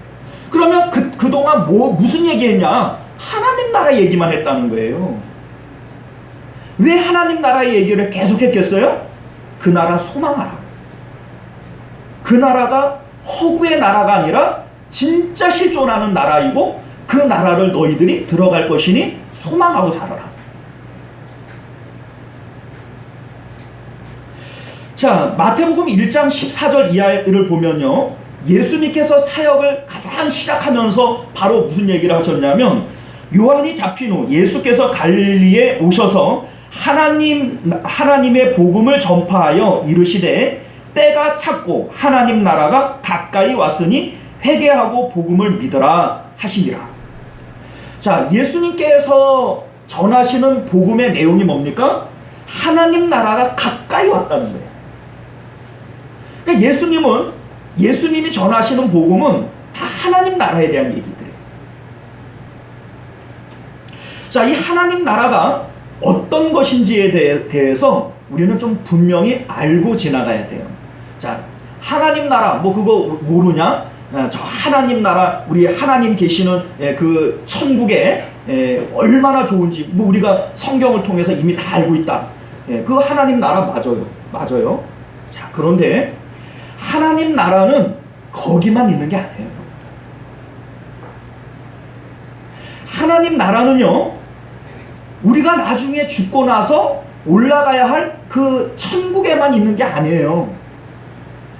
그러면 그동안 무슨 얘기했냐? 하나님 나라 얘기만 했다는 거예요. 왜 하나님 나라의 얘기를 계속 했겠어요? 그 나라 소망하라. 그 나라가 허구의 나라가 아니라 진짜 실존하는 나라이고 그 나라를 너희들이 들어갈 것이니 소망하고 살아라. 자, 마태복음 1장 14절 이하를 보면요, 예수님께서 사역을 가장 시작하면서 바로 무슨 얘기를 하셨냐면, 요한이 잡힌 후 예수께서 갈릴리에 오셔서 하나님의 복음을 전파하여 이르시되 때가 찼고 하나님 나라가 가까이 왔으니 회개하고 복음을 믿으라 하시니라. 자, 예수님께서 전하시는 복음의 내용이 뭡니까? 하나님 나라가 가까이 왔다는 거예요. 그러니까 예수님이 전하시는 복음은 다 하나님 나라에 대한 얘기들이에요. 자, 이 하나님 나라가 어떤 것인지에 대해서 우리는 좀 분명히 알고 지나가야 돼요. 자, 하나님 나라 뭐 그거 모르냐? 저 하나님 나라, 우리 하나님 계시는 그 천국에 얼마나 좋은지 뭐 우리가 성경을 통해서 이미 다 알고 있다. 그 하나님 나라 맞아요. 자, 그런데 하나님 나라는 거기만 있는 게 아니에요. 하나님 나라는요, 우리가 나중에 죽고 나서 올라가야 할 그 천국에만 있는 게 아니에요.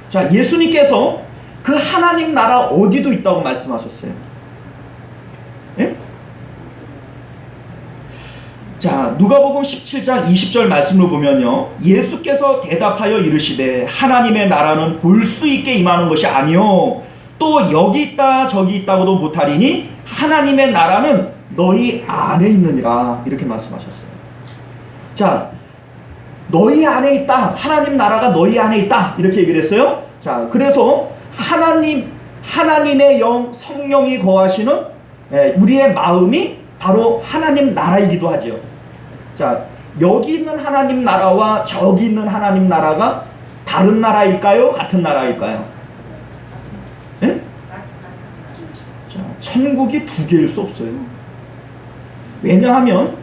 자, 예수님께서 그 하나님 나라 어디도 있다고 말씀하셨어요. 예? 자, 누가복음 17장 20절 말씀을 보면요, 예수께서 대답하여 이르시되 하나님의 나라는 볼 수 있게 임하는 것이 아니요 또 여기 있다 저기 있다고도 못하리니 하나님의 나라는 너희 안에 있느니라. 이렇게 말씀하셨어요. 자, 너희 안에 있다. 하나님 나라가 너희 안에 있다. 이렇게 얘기를 했어요. 자, 그래서 하나님의 영, 성령이 거하시는 우리의 마음이 바로 하나님 나라이기도 하죠. 자, 여기 있는 하나님 나라와 저기 있는 하나님 나라가 다른 나라일까요? 같은 나라일까요? 예? 자, 천국이 두 개일 수 없어요. 왜냐하면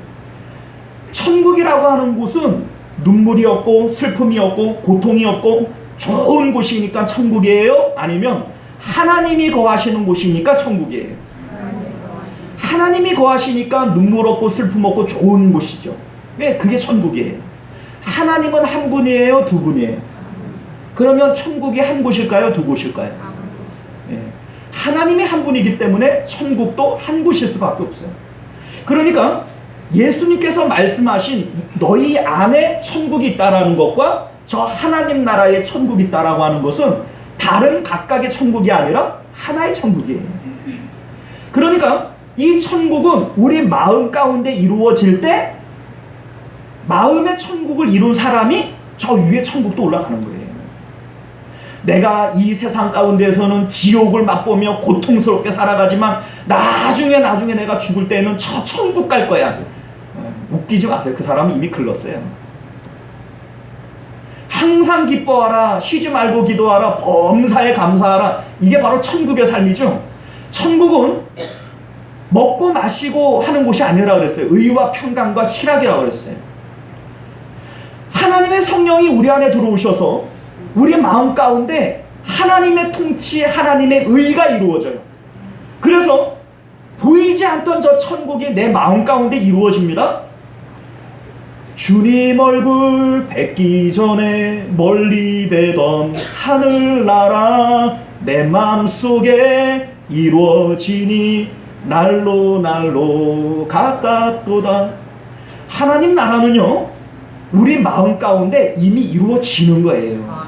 천국이라고 하는 곳은 눈물이 없고 슬픔이 없고 고통이 없고 좋은 곳이니까 천국이에요? 아니면 하나님이 거하시는 곳이니까 천국이에요? 하나님이 거하시니까 눈물 없고 슬픔 없고 좋은 곳이죠. 왜? 그게 천국이에요. 하나님은 한 분이에요? 두 분이에요? 그러면 천국이 한 곳일까요? 두 곳일까요? 예. 하나님이 한 분이기 때문에 천국도 한 곳일 수밖에 없어요. 그러니까 예수님께서 말씀하신 너희 안에 천국이 있다라는 것과 저 하나님 나라에 천국이 있다라고 하는 것은 다른 각각의 천국이 아니라 하나의 천국이에요. 그러니까 이 천국은 우리 마음 가운데 이루어질 때 마음의 천국을 이룬 사람이 저 위에 천국도 올라가는 거예요. 내가 이 세상 가운데에서는 지옥을 맛보며 고통스럽게 살아가지만 나중에 내가 죽을 때는 저 천국 갈 거야. 웃기지 마세요. 그 사람은 이미 글렀어요. 항상 기뻐하라, 쉬지 말고 기도하라, 범사에 감사하라. 이게 바로 천국의 삶이죠. 천국은 먹고 마시고 하는 곳이 아니라 그랬어요. 의와 평강과 희락이라고 그랬어요. 하나님의 성령이 우리 안에 들어오셔서 우리 마음 가운데 하나님의 통치, 하나님의 의가 이루어져요. 그래서 보이지 않던 저 천국이 내 마음 가운데 이루어집니다. 주님 얼굴 뵙기 전에 멀리 뵈던 하늘나라 내 마음속에 이루어지니 날로 가깝도다. 하나님 나라는요, 우리 마음 가운데 이미 이루어지는 거예요.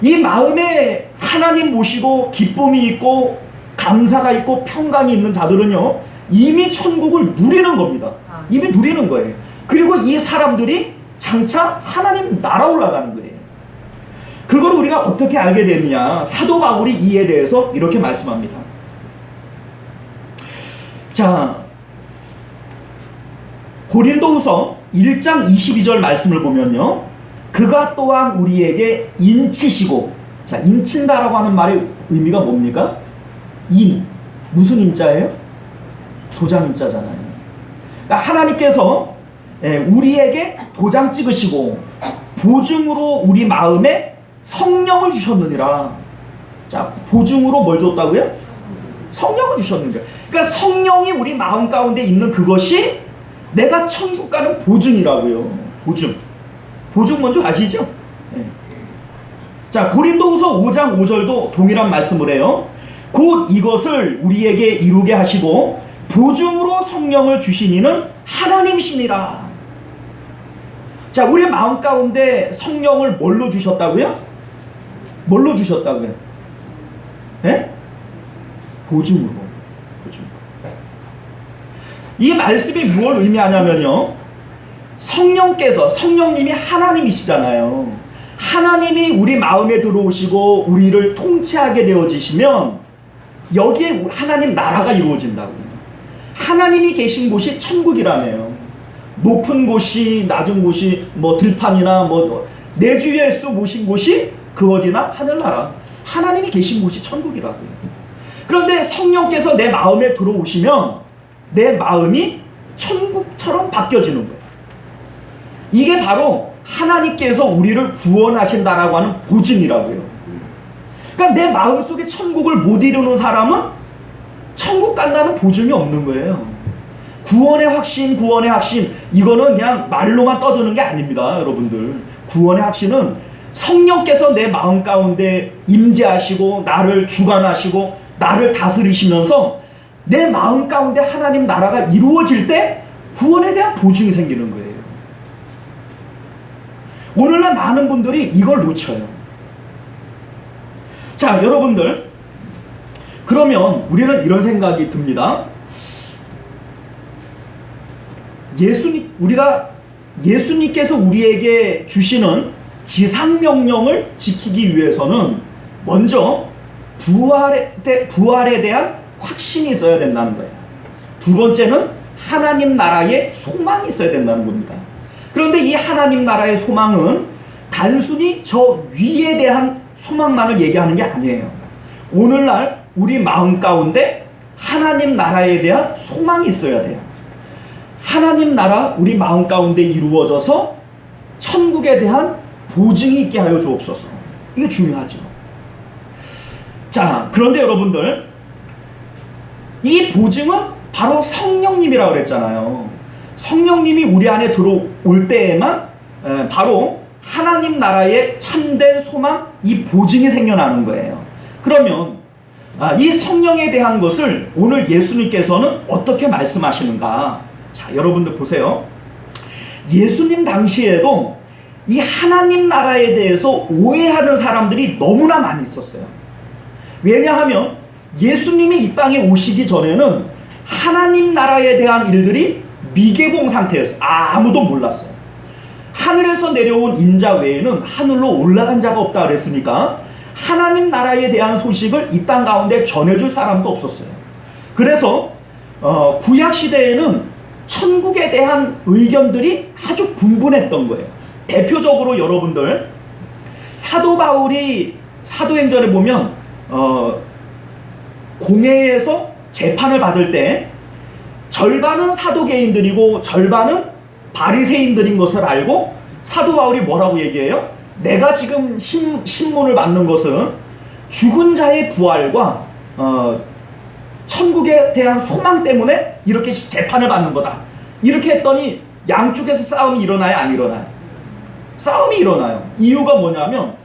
이 마음에 하나님 모시고 기쁨이 있고 감사가 있고 평강이 있는 자들은요, 이미 천국을 누리는 겁니다. 이미 누리는 거예요. 그리고 이 사람들이 장차 하나님 나라 올라가는 거예요. 그걸 우리가 어떻게 알게 됐느냐? 사도 바울이 이에 대해서 이렇게 말씀합니다. 자, 고린도후서 1장 22절 말씀을 보면요, 그가 또한 우리에게 인치시고, 자, 인친다라고 하는 말의 의미가 뭡니까? 무슨 인자예요? 도장 인자잖아요. 그러니까 하나님께서 우리에게 도장 찍으시고 보증으로 우리 마음에 성령을 주셨느니라. 자, 보증으로 뭘 줬다고요? 성령을 주셨느니라. 그러니까 성령이 우리 마음 가운데 있는 그것이 내가 천국 가는 보증이라고요. 보증 뭔지 아시죠? 네. 자, 고린도후서 5장 5절도 동일한 말씀을 해요. 곧 이것을 우리에게 이루게 하시고 보증으로 성령을 주신 이는 하나님이시니라. 자, 우리 마음 가운데 성령을 뭘로 주셨다고요? 뭘로 주셨다고요? 예? 보증으로. 이 말씀이 무엇을 의미하냐면요, 성령님이 하나님이시잖아요. 하나님이 우리 마음에 들어오시고 우리를 통치하게 되어지시면 여기에 하나님 나라가 이루어진다고요. 하나님이 계신 곳이 천국이라네요. 높은 곳이, 낮은 곳이, 뭐 들판이나 내 주 예수 모신 곳이 그 어디나 하늘나라. 하나님이 계신 곳이 천국이라고요. 그런데 성령께서 내 마음에 들어오시면 내 마음이 천국처럼 바뀌어지는 거예요. 이게 바로 하나님께서 우리를 구원하신다라고 하는 보증이라고요. 그러니까 내 마음속에 천국을 못 이루는 사람은 천국 간다는 보증이 없는 거예요. 구원의 확신, 이거는 그냥 말로만 떠드는 게 아닙니다, 여러분들. 구원의 확신은 성령께서 내 마음 가운데 임재하시고 나를 주관하시고 나를 다스리시면서 내 마음 가운데 하나님 나라가 이루어질 때 구원에 대한 보증이 생기는 거예요. 오늘날 많은 분들이 이걸 놓쳐요. 자, 여러분들, 그러면 우리는 이런 생각이 듭니다. 예수님께서 우리에게 주시는 지상명령을 지키기 위해서는 먼저 부활에 대한 확신이 있어야 된다는 거예요. 두 번째는 하나님 나라의 소망이 있어야 된다는 겁니다. 그런데 이 하나님 나라의 소망은 단순히 저 위에 대한 소망만을 얘기하는 게 아니에요. 오늘날 우리 마음 가운데 하나님 나라에 대한 소망이 있어야 돼요. 하나님 나라 우리 마음 가운데 이루어져서 천국에 대한 보증이 있게 하여 주옵소서. 이게 중요하죠. 자, 그런데 여러분들, 이 보증은 바로 성령님이라고 그랬잖아요. 성령님이 우리 안에 들어올 때에만 바로 하나님 나라의 참된 소망, 이 보증이 생겨나는 거예요. 그러면 이 성령에 대한 것을 오늘 예수님께서는 어떻게 말씀하시는가? 자, 여러분들 보세요. 예수님 당시에도 이 하나님 나라에 대해서 오해하는 사람들이 너무나 많이 있었어요. 왜냐하면 예수님이 이 땅에 오시기 전에는 하나님 나라에 대한 일들이 미개봉 상태였어요. 아무도 몰랐어요. 하늘에서 내려온 인자 외에는 하늘로 올라간 자가 없다 그랬으니까 하나님 나라에 대한 소식을 이 땅 가운데 전해줄 사람도 없었어요. 그래서 구약시대에는 천국에 대한 의견들이 아주 분분했던 거예요. 대표적으로 여러분들, 사도 바울이 사도행전에 보면 공회에서 재판을 받을 때 절반은 사도개인들이고 절반은 바리새인들인 것을 알고 사도 바울이 뭐라고 얘기해요? 내가 지금 신문을 받는 것은 죽은 자의 부활과 천국에 대한 소망 때문에 이렇게 재판을 받는 거다. 이렇게 했더니 양쪽에서 싸움이 일어나요, 안 일어나요? 싸움이 일어나요. 이유가 뭐냐면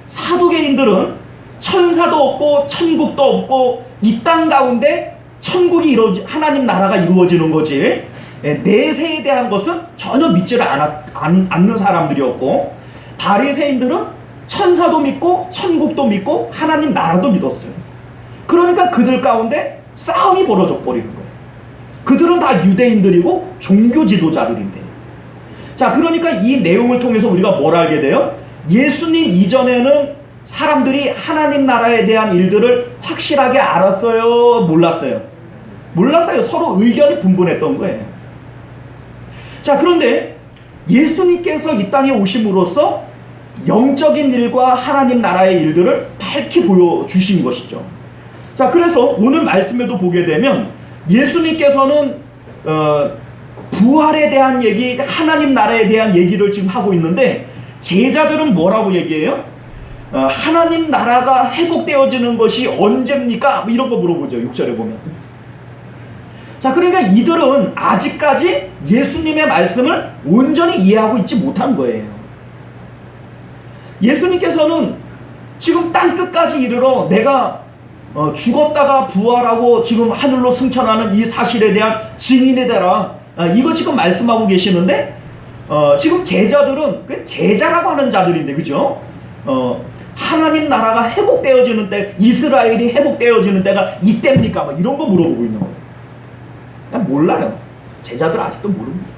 사두개인들은 천사도 없고 천국도 없고 이 땅 가운데 천국이 하나님 나라가 이루어지는 거지 내세에 대한 것은 전혀 믿지를 않는 사람들이었고, 바리새인들은 천사도 믿고 천국도 믿고 하나님 나라도 믿었어요. 그러니까 그들 가운데 싸움이 벌어져 버리는 거예요. 그들은 다 유대인들이고 종교 지도자들인데, 자, 그러니까 이 내용을 통해서 우리가 뭘 알게 돼요? 예수님 이전에는 사람들이 하나님 나라에 대한 일들을 확실하게 알았어요? 몰랐어요? 몰랐어요. 서로 의견이 분분했던 거예요. 자, 그런데 예수님께서 이 땅에 오심으로써 영적인 일과 하나님 나라의 일들을 밝히 보여주신 것이죠. 자, 그래서 오늘 말씀에도 보게 되면 예수님께서는 부활에 대한 얘기, 하나님 나라에 대한 얘기를 지금 하고 있는데 제자들은 뭐라고 얘기해요? 하나님 나라가 회복되어지는 것이 언제입니까? 이런 거 물어보죠. 6절에 보면. 자, 그러니까 이들은 아직까지 예수님의 말씀을 온전히 이해하고 있지 못한 거예요. 예수님께서는 지금 땅끝까지 이르러 내가 죽었다가 부활하고 지금 하늘로 승천하는 이 사실에 대한 증인이 되라, 이거 지금 말씀하고 계시는데 지금 제자들은 제자라고 하는 자들인데, 그죠? 하나님 나라가 회복되어지는 때, 이스라엘이 회복되어지는 때가 이때입니까? 막 이런 거 물어보고 있는 거예요. 그냥 몰라요. 제자들 아직도 모릅니다.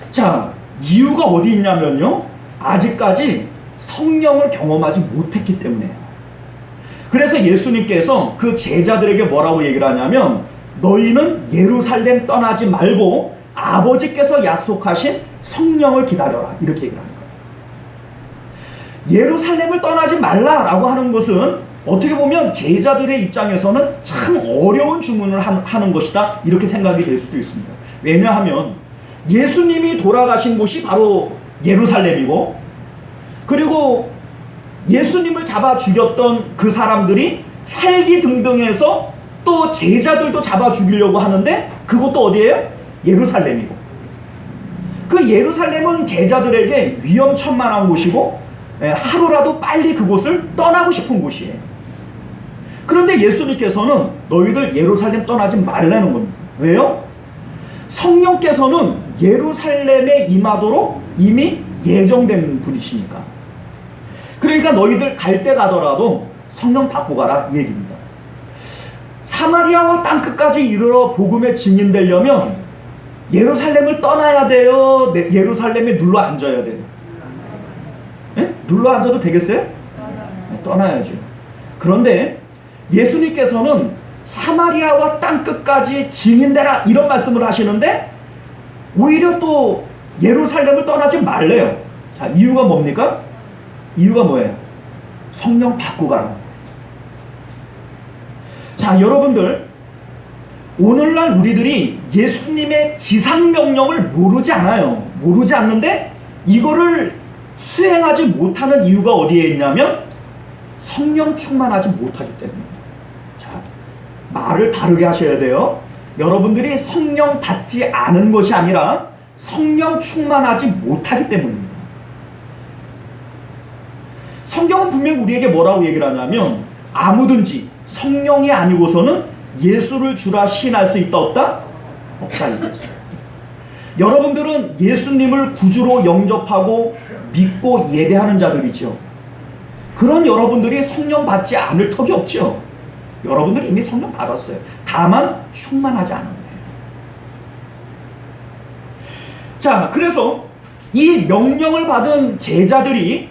자, 이유가 어디 있냐면요, 아직까지 성령을 경험하지 못했기 때문에요. 그래서 예수님께서 그 제자들에게 뭐라고 얘기를 하냐면, 너희는 예루살렘 떠나지 말고 아버지께서 약속하신 성령을 기다려라, 이렇게 얘기를 하는 거예요. 예루살렘을 떠나지 말라라고 하는 것은 어떻게 보면 제자들의 입장에서는 참 어려운 주문을 하는 것이다, 이렇게 생각이 될 수도 있습니다. 왜냐하면 예수님이 돌아가신 곳이 바로 예루살렘이고, 그리고 예수님을 잡아 죽였던 그 사람들이 살기 등등해서 또 제자들도 잡아 죽이려고 하는데 그것도 어디예요? 예루살렘이고, 그 예루살렘은 제자들에게 위험천만한 곳이고 하루라도 빨리 그곳을 떠나고 싶은 곳이에요. 그런데 예수님께서는 너희들 예루살렘 떠나지 말라는 겁니다. 왜요? 성령께서는 예루살렘에 임하도록 이미 예정된 분이시니까. 그러니까 너희들 갈 때 가더라도 성령 받고 가라, 이 얘기입니다. 사마리아와 땅끝까지 이르러 복음의 증인되려면 예루살렘을 떠나야 돼요? 예루살렘에 눌러 앉아야 돼요? 네? 눌러 앉아도 되겠어요? 네, 떠나야죠. 그런데 예수님께서는 사마리아와 땅끝까지 증인되라, 이런 말씀을 하시는데 오히려 또 예루살렘을 떠나지 말래요. 자, 이유가 뭡니까? 이유가 뭐예요? 성령 받고 가라. 자, 여러분들, 오늘날 우리들이 예수님의 지상명령을 모르지 않아요. 모르지 않는데 이거를 수행하지 못하는 이유가 어디에 있냐면 성령 충만하지 못하기 때문입니다. 자, 말을 바르게 하셔야 돼요. 여러분들이 성령 받지 않은 것이 아니라 성령 충만하지 못하기 때문입니다. 성경은 분명히 우리에게 뭐라고 얘기를 하냐면 아무든지 성령이 아니고서는 예수를 주라 시인할 수 있다 없다? 없다, 이랬어요. 여러분들은 예수님을 구주로 영접하고 믿고 예배하는 자들이죠. 그런 여러분들이 성령 받지 않을 턱이 없죠. 여러분들이 이미 성령 받았어요. 다만 충만하지 않은 거예요. 자, 그래서 이 명령을 받은 제자들이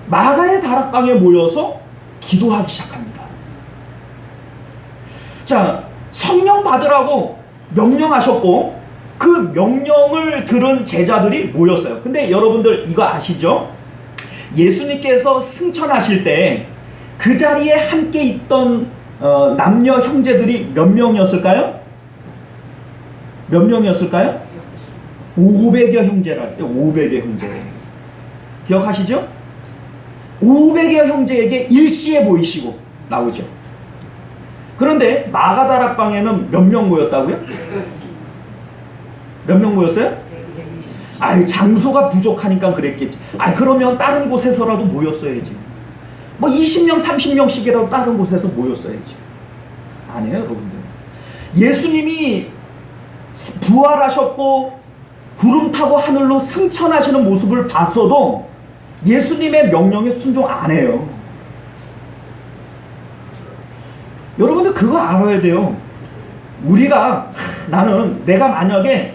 마가의 다락방에 모여서 기도하기 시작합니다. 자, 성령 받으라고 명령하셨고 그 명령을 들은 제자들이 모였어요. 근데 여러분들 이거 아시죠? 예수님께서 승천하실 때 그 자리에 함께 있던 남녀 형제들이 몇 명이었을까요? 몇 명이었을까요? 500여 형제라 했어요. 500여 형제. 기억하시죠? 500여 형제에게 일시에 보이시고 나오죠. 그런데 마가다락방에는 몇 명 모였다고요? 몇 명 모였어요? 아유, 장소가 부족하니까 그랬겠지. 아, 그러면 다른 곳에서라도 모였어야지. 뭐 20명, 30명씩이라도 다른 곳에서 모였어야지. 아니에요, 여러분들. 예수님이 부활하셨고 구름 타고 하늘로 승천하시는 모습을 봤어도 예수님의 명령에 순종 안 해요. 여러분들 그거 알아야 돼요. 우리가 나는 내가 만약에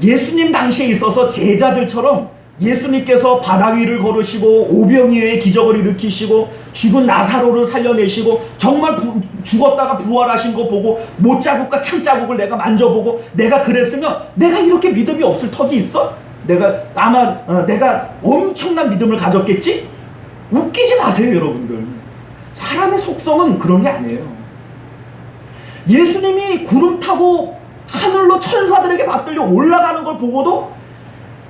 예수님 당시에 있어서 제자들처럼 예수님께서 바다 위를 걸으시고 오병이어의 기적을 일으키시고 죽은 나사로를 살려내시고 정말 죽었다가 부활하신 거 보고 못자국과 창자국을 내가 만져보고 내가 그랬으면 내가 이렇게 믿음이 없을 턱이 있어? 내가 엄청난 믿음을 가졌겠지? 웃기지 마세요, 여러분들. 사람의 속성은 그런 게 아니에요. 예수님이 구름 타고 하늘로 천사들에게 받들려 올라가는 걸 보고도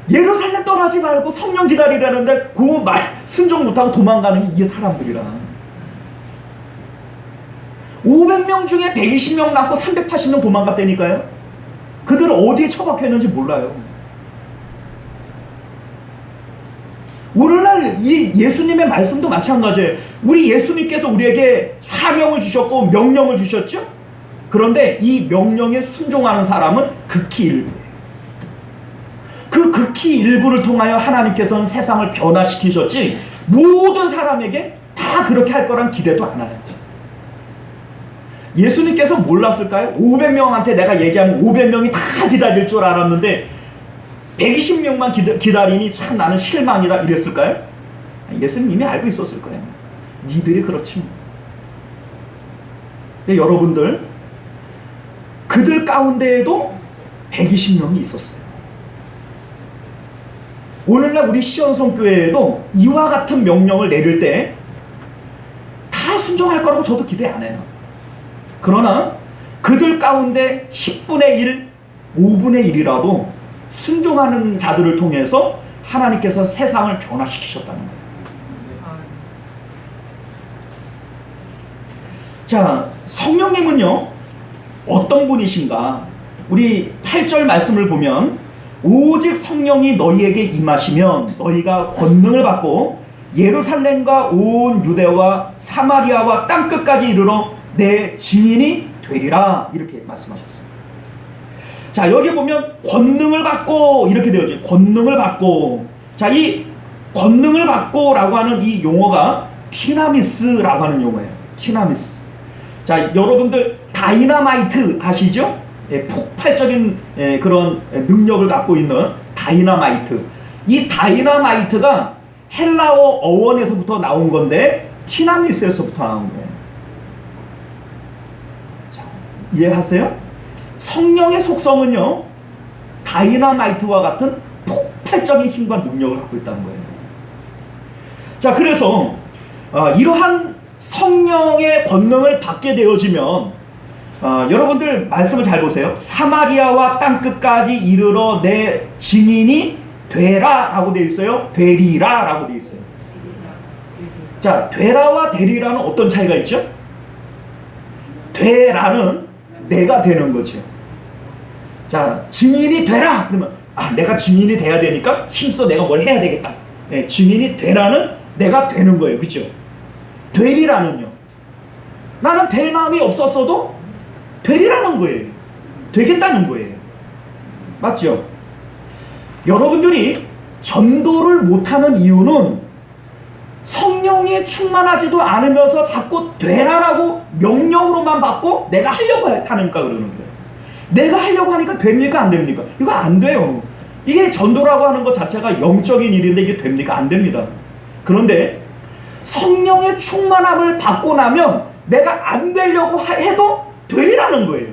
예루살렘 떠나지 말고 성령 기다리라는데 그 말 순종 못하고 도망가는 게 이게 사람들이라. 500명 중에 120명 남고 380명 도망갔다니까요. 그들은 어디에 처박혀있는지 몰라요. 오늘날 이 예수님의 말씀도 마찬가지예요. 우리 예수님께서 우리에게 사명을 주셨고 명령을 주셨죠. 그런데 이 명령에 순종하는 사람은 극히 일부예요. 그 극히 일부를 통하여 하나님께서는 세상을 변화시키셨지 모든 사람에게 다 그렇게 할 거란 기대도 않아요. 예수님께서 몰랐을까요? 500명한테 내가 얘기하면 500명이 다 기다릴 줄 알았는데 120명만 기다리니 참 나는 실망이다 이랬을까요? 예수님 이미 알고 있었을 거예요. 니들이 그렇지. 근데 여러분들, 그들 가운데에도 120명이 있었어요. 오늘날 우리 시온성교회에도 이와 같은 명령을 내릴 때 다 순종할 거라고 저도 기대 안 해요. 그러나 그들 가운데 10분의 1, 5분의 1이라도 순종하는 자들을 통해서 하나님께서 세상을 변화시키셨다는 거예요. 자, 성령님은요 어떤 분이신가? 우리 8절 말씀을 보면 오직 성령이 너희에게 임하시면 너희가 권능을 받고 예루살렘과 온 유대와 사마리아와 땅끝까지 이르러 내 증인이 되리라 이렇게 말씀하셨어요. 자, 여기 보면 권능을 받고 이렇게 되어져. 권능을 받고. 자, 이 권능을 받고 라고 하는 이 용어가 티나미스라고 하는 용어예요. 티나미스. 자, 여러분들 다이나마이트 아시죠? 폭발적인 그런 능력을 갖고 있는 다이나마이트. 이 다이나마이트가 헬라어 어원에서부터 나온 건데 티나미스에서부터 나온 거예요. 자, 이해하세요? 성령의 속성은요 다이나마이트와 같은 폭발적인 힘과 능력을 갖고 있다는 거예요. 자, 그래서 이러한 성령의 권능을 받게 되어지면 여러분들 말씀을 잘 보세요. 사마리아와 땅끝까지 이르러 내 증인이 되라 라고 되어 있어요. 되리라 라고 되어 있어요. 자, 되라와 되리라는 어떤 차이가 있죠? 되라는 내가 되는 거죠. 자, 증인이 되라 그러면 내가 증인이 돼야 되니까 힘써 내가 뭘 해야 되겠다. 증인이 되라는 내가 되는 거예요. 그렇죠? 되리라는요, 나는 될 마음이 없었어도 되리라는 거예요. 되겠다는 거예요. 맞죠? 여러분들이 전도를 못하는 이유는 성령에 충만하지도 않으면서 자꾸 되라라고 명령으로만 받고 내가 하려고 하니까 그러는 거예요. 내가 하려고 하니까 됩니까? 안 됩니까? 이거 안 돼요. 이게 전도라고 하는 것 자체가 영적인 일인데 이게 됩니까? 안 됩니다. 그런데 성령의 충만함을 받고 나면 내가 안 되려고 해도 되리라는 거예요.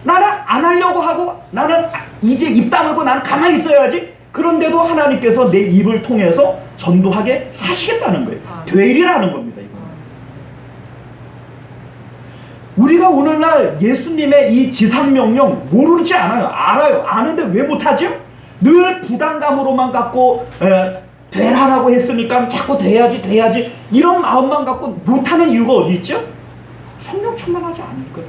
나는 안 하려고 하고 나는 이제 입 다물고 나는 가만히 있어야지. 그런데도 하나님께서 내 입을 통해서 전도하게 하시겠다는 거예요. 되리라는 겁니다. 이거. 우리가 오늘날 예수님의 이 지상명령 모르지 않아요. 알아요. 아는데 왜 못하죠? 늘 부담감으로만 갖고 되라라고 했으니까 자꾸 돼야지 이런 마음만 갖고 못하는 이유가 어디 있죠? 성령 충만하지 않으니까.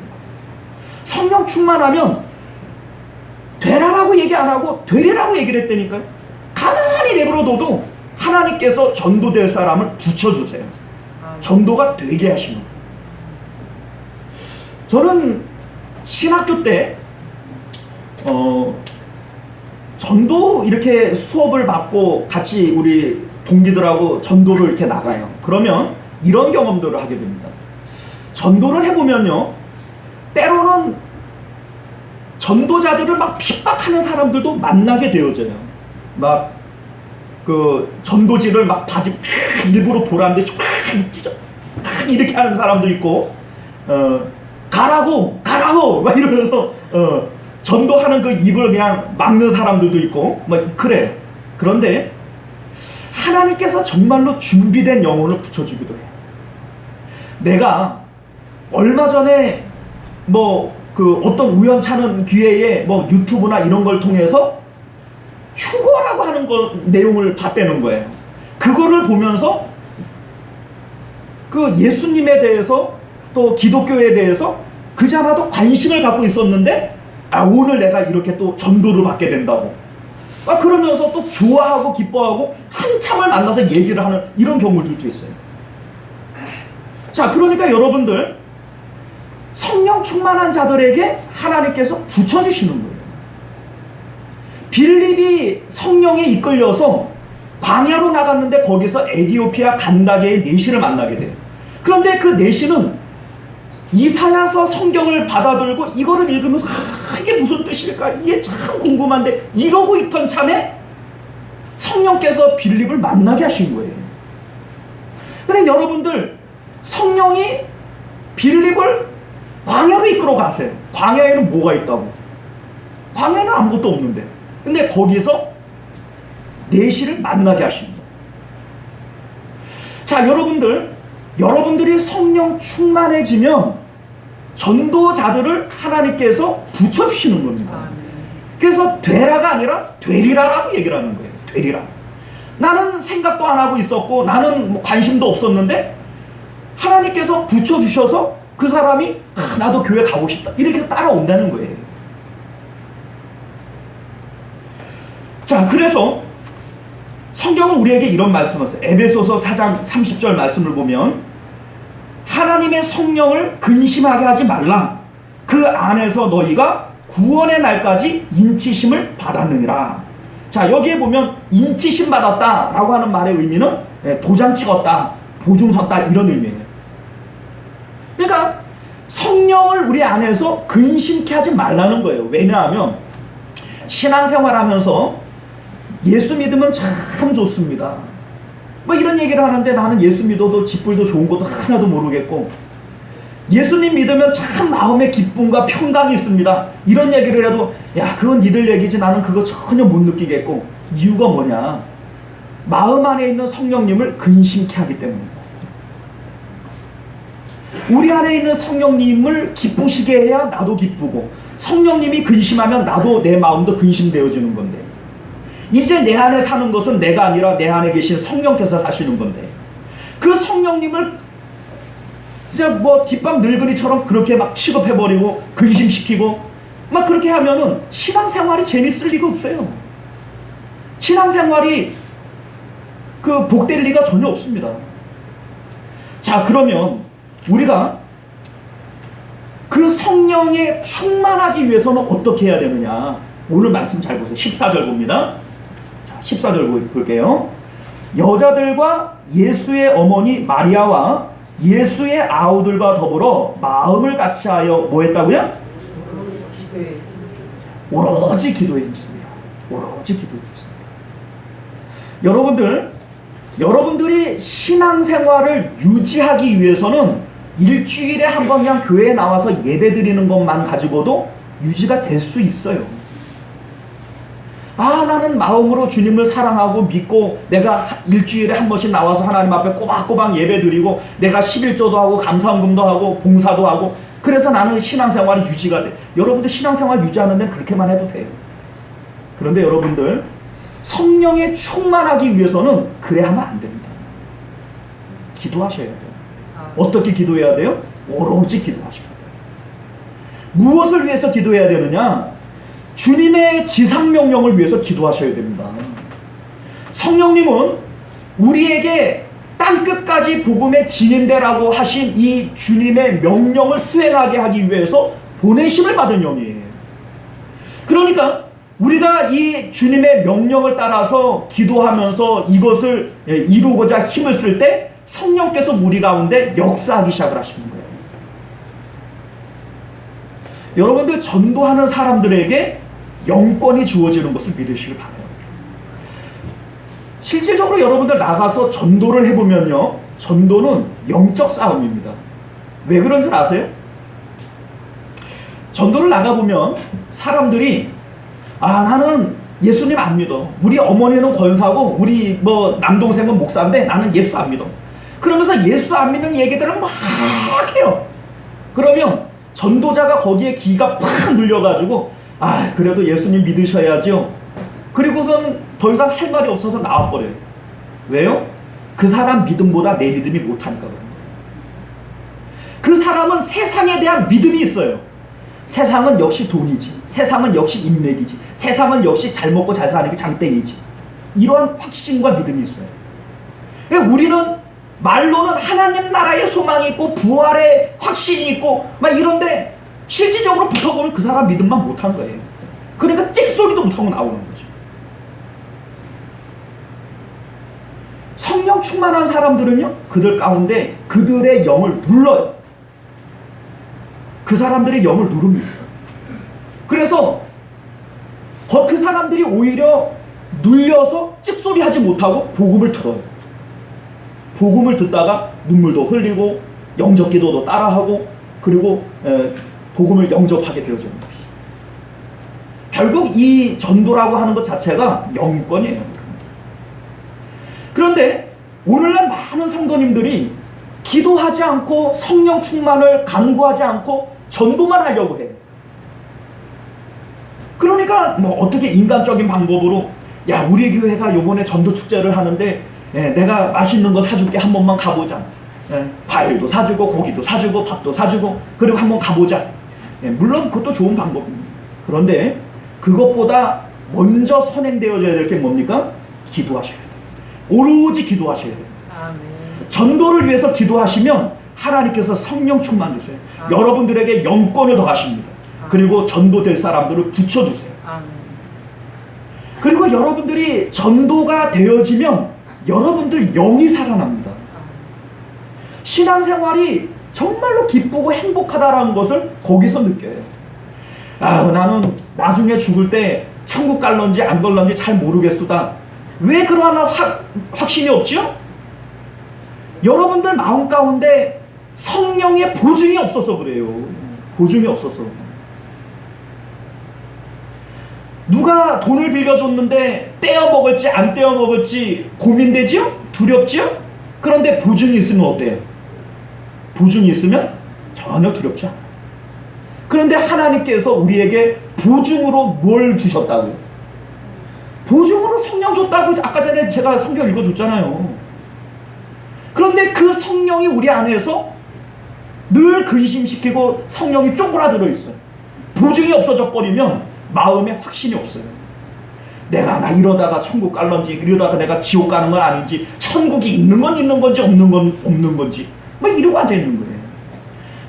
성령 충만하면 되라라고 얘기 안 하고 되리라고 얘기를 했다니까요. 가만히 내버려둬도 하나님께서 전도될 사람을 붙여주세요. 전도가 되게 하시는 거예요. 저는 신학교 때 전도 이렇게 수업을 받고 같이 우리 동기들하고 전도를 이렇게 나가요. 그러면 이런 경험들을 하게 됩니다. 전도를 해보면요, 때로는 전도자들을 막 핍박하는 사람들도 만나게 되어져요. 막 그 전도지를 막 바지 일부러 보란 듯이 막 찢어 막 이렇게 하는 사람도 있고, 가라고 막 이러면서 전도하는 그 입을 그냥 막는 사람들도 있고 막 그래. 그런데 하나님께서 정말로 준비된 영혼을 붙여주기도 해요. 내가 얼마 전에 뭐 그 어떤 우연찮은 기회에 뭐 유튜브나 이런 걸 통해서 휴거라고 하는 거 내용을 봤다는 거예요. 그거를 보면서 그 예수님에 대해서 또 기독교에 대해서 그자마도 관심을 갖고 있었는데, 오늘 내가 이렇게 또 전도를 받게 된다고 그러면서 또 좋아하고 기뻐하고 한참을 만나서 얘기를 하는 이런 경우들도 있어요. 자, 그러니까 여러분들, 성령 충만한 자들에게 하나님께서 붙여주시는 거예요. 빌립이 성령에 이끌려서 광야로 나갔는데 거기서 에디오피아 간다게의 내시를 만나게 돼요. 그런데 그 내시는 이사야서 성경을 받아들고 이거를 읽으면서 이게 무슨 뜻일까? 이게 참 궁금한데 이러고 있던 참에 성령께서 빌립을 만나게 하신 거예요. 근데 여러분들, 성령이 빌립을 광야로 이끌어 가세요. 광야에는 뭐가 있다고? 광야에는 아무것도 없는데. 근데 거기서 내시를 만나게 하십니다. 자, 여러분들이 성령 충만해지면 전도자들을 하나님께서 붙여주시는 겁니다. 그래서 되라가 아니라 되리라라고 얘기를 하는 거예요. 되리라. 나는 생각도 안 하고 있었고 나는 뭐 관심도 없었는데 하나님께서 붙여주셔서 그 사람이 나도 교회 가고 싶다 이렇게 해서 따라온다는 거예요. 자, 그래서 성경은 우리에게 이런 말씀을 했어요. 에베소서 4장 30절 말씀을 보면 하나님의 성령을 근심하게 하지 말라. 그 안에서 너희가 구원의 날까지 인치심을 받았느니라. 자, 여기에 보면 인치심 받았다라고 하는 말의 의미는 도장 찍었다, 보증 섰다 이런 의미예요. 그러니까 성령을 우리 안에서 근심케 하지 말라는 거예요. 왜냐하면 신앙생활하면서 예수 믿으면 참 좋습니다. 뭐 이런 얘기를 하는데 나는 예수 믿어도 짓불도 좋은 것도 하나도 모르겠고, 예수님 믿으면 참 마음의 기쁨과 평강이 있습니다. 이런 얘기를 해도 야, 그건 니들 얘기지 나는 그거 전혀 못 느끼겠고, 이유가 뭐냐? 마음 안에 있는 성령님을 근심케 하기 때문입니다. 우리 안에 있는 성령님을 기쁘시게 해야 나도 기쁘고, 성령님이 근심하면 나도 내 마음도 근심되어지는 건데, 이제 내 안에 사는 것은 내가 아니라 내 안에 계신 성령께서 사시는 건데, 그 성령님을 진짜 뭐 뒷방 늙은이처럼 그렇게 막 취급해버리고 근심시키고 막 그렇게 하면은 신앙생활이 재밌을 리가 없어요. 신앙생활이 그 복될 리가 전혀 없습니다. 자, 그러면 우리가 그 성령에 충만하기 위해서는 어떻게 해야 되느냐? 오늘 말씀 잘 보세요. 14절 봅니다. 자, 14절 볼게요. 여자들과 예수의 어머니 마리아와 예수의 아우들과 더불어 마음을 같이하여 뭐 했다고요? 오로지 기도에 힘씁니다. 오로지 기도에 힘씁니다. 여러분들이 신앙생활을 유지하기 위해서는 일주일에 한 번 그냥 교회에 나와서 예배 드리는 것만 가지고도 유지가 될 수 있어요. 나는 마음으로 주님을 사랑하고 믿고 내가 일주일에 한 번씩 나와서 하나님 앞에 꼬박꼬박 예배 드리고 내가 11조도 하고 감사헌금도 하고 봉사도 하고, 그래서 나는 신앙생활이 유지가 돼. 여러분들 신앙생활 유지하는 데는 그렇게만 해도 돼요. 그런데 여러분들, 성령에 충만하기 위해서는 그래 하면 안 됩니다. 기도하셔야 돼요. 어떻게 기도해야 돼요? 오로지 기도하셔야 돼요. 무엇을 위해서 기도해야 되느냐? 주님의 지상명령을 위해서 기도하셔야 됩니다. 성령님은 우리에게 땅끝까지 복음의 진인대라고 하신 이 주님의 명령을 수행하게 하기 위해서 보내심을 받은 영이에요. 그러니까 우리가 이 주님의 명령을 따라서 기도하면서 이것을 이루고자 힘을 쓸 때 성령께서 우리 가운데 역사하기 시작을 하시는 거예요. 여러분들 전도하는 사람들에게 영권이 주어지는 것을 믿으시길 바라요. 실질적으로 여러분들 나가서 전도를 해보면요, 전도는 영적 싸움입니다. 왜 그런 줄 아세요? 전도를 나가보면 사람들이 나는 예수님 안 믿어. 우리 어머니는 권사고 우리 뭐 남동생은 목사인데 나는 예수 안 믿어. 그러면서 예수 안 믿는 얘기들을 막 해요. 그러면 전도자가 거기에 기가 팍 눌려가지고 그래도 예수님 믿으셔야죠. 그리고선 더 이상 할 말이 없어서 나와버려요. 왜요? 그 사람 믿음보다 내 믿음이 못하니까 그런 거예요. 그 사람은 세상에 대한 믿음이 있어요. 세상은 역시 돈이지, 세상은 역시 인맥이지, 세상은 역시 잘 먹고 잘 사는 게 장땡이지, 이러한 확신과 믿음이 있어요. 그러니까 우리는 말로는 하나님 나라의 소망이 있고 부활의 확신이 있고 막 이런데 실질적으로 붙어보면 그 사람 믿음만 못한 거예요. 그러니까 찍소리도 못하고 나오는 거죠. 성령 충만한 사람들은요, 그들 가운데 그들의 영을 눌러요. 그 사람들의 영을 누릅니다. 그래서 그 사람들이 오히려 눌려서 찍소리하지 못하고 복음을 들어요. 복음을 듣다가 눈물도 흘리고 영접기도도 따라하고 그리고 복음을 영접하게 되어지는 것이죠. 결국 이 전도라고 하는 것 자체가 영권이에요. 그런데 오늘날 많은 성도님들이 기도하지 않고 성령 충만을 간구하지 않고 전도만 하려고 해요. 그러니까 뭐 어떻게 인간적인 방법으로 우리 교회가 요번에 전도 축제를 하는데 내가 맛있는 거 사줄게, 한 번만 가보자. 과일도 사주고 고기도 사주고 밥도 사주고 그리고 한번 가보자. 물론 그것도 좋은 방법입니다. 그런데 그것보다 먼저 선행되어져야 될 게 뭡니까? 기도하셔야 돼요. 오로지 기도하셔야 돼요. 아멘. 전도를 위해서 기도하시면 하나님께서 성령 충만 주세요. 여러분들에게 영권을 더하십니다. 그리고 전도될 사람들을 붙여주세요. 그리고 여러분들이 전도가 되어지면 여러분들 영이 살아납니다. 신앙생활이 정말로 기쁘고 행복하다라는 것을 거기서 느껴요. 나는 나중에 죽을 때 천국 갈런지 안 갈런지 잘 모르겠수다. 왜 그러한 확신이 없지요? 여러분들 마음 가운데 성령의 보증이 없어서 그래요. 보증이 없어서. 누가 돈을 빌려줬는데 떼어 먹을지 안 떼어 먹을지 고민되지요? 두렵지요? 그런데 보증이 있으면 어때요? 보증이 있으면 전혀 두렵지 않아요. 그런데 하나님께서 우리에게 보증으로 뭘 주셨다고요? 보증으로 성령 줬다고 아까 전에 제가 성경 읽어줬잖아요. 그런데 그 성령이 우리 안에서 늘 근심시키고 성령이 쪼그라들어 있어요. 보증이 없어져 버리면 마음에 확신이 없어요. 내가 이러다가 천국 갈런지 이러다가 내가 지옥 가는 건 아닌지 천국이 있는 건 있는 건지 없는 건 없는 건지 막 이러고 앉아 있는 거예요.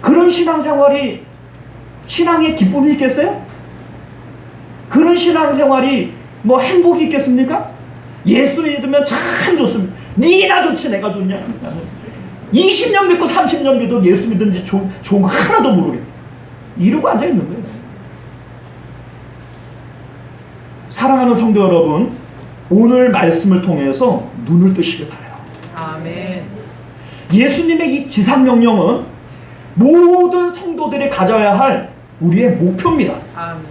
그런 신앙생활이 신앙에 기쁨이 있겠어요? 그런 신앙생활이 뭐 행복이 있겠습니까? 예수 믿으면 참 좋습니다. 네가 좋지 내가 좋냐? 20년 믿고 30년 믿어도 예수 믿은지 좋은 거 하나도 모르겠다. 이러고 앉아 있는 거예요. 사랑하는 성도 여러분, 오늘 말씀을 통해서 눈을 뜨시길 바라요. 아멘. 예수님의 이 지상명령은 모든 성도들이 가져야 할 우리의 목표입니다. 아멘.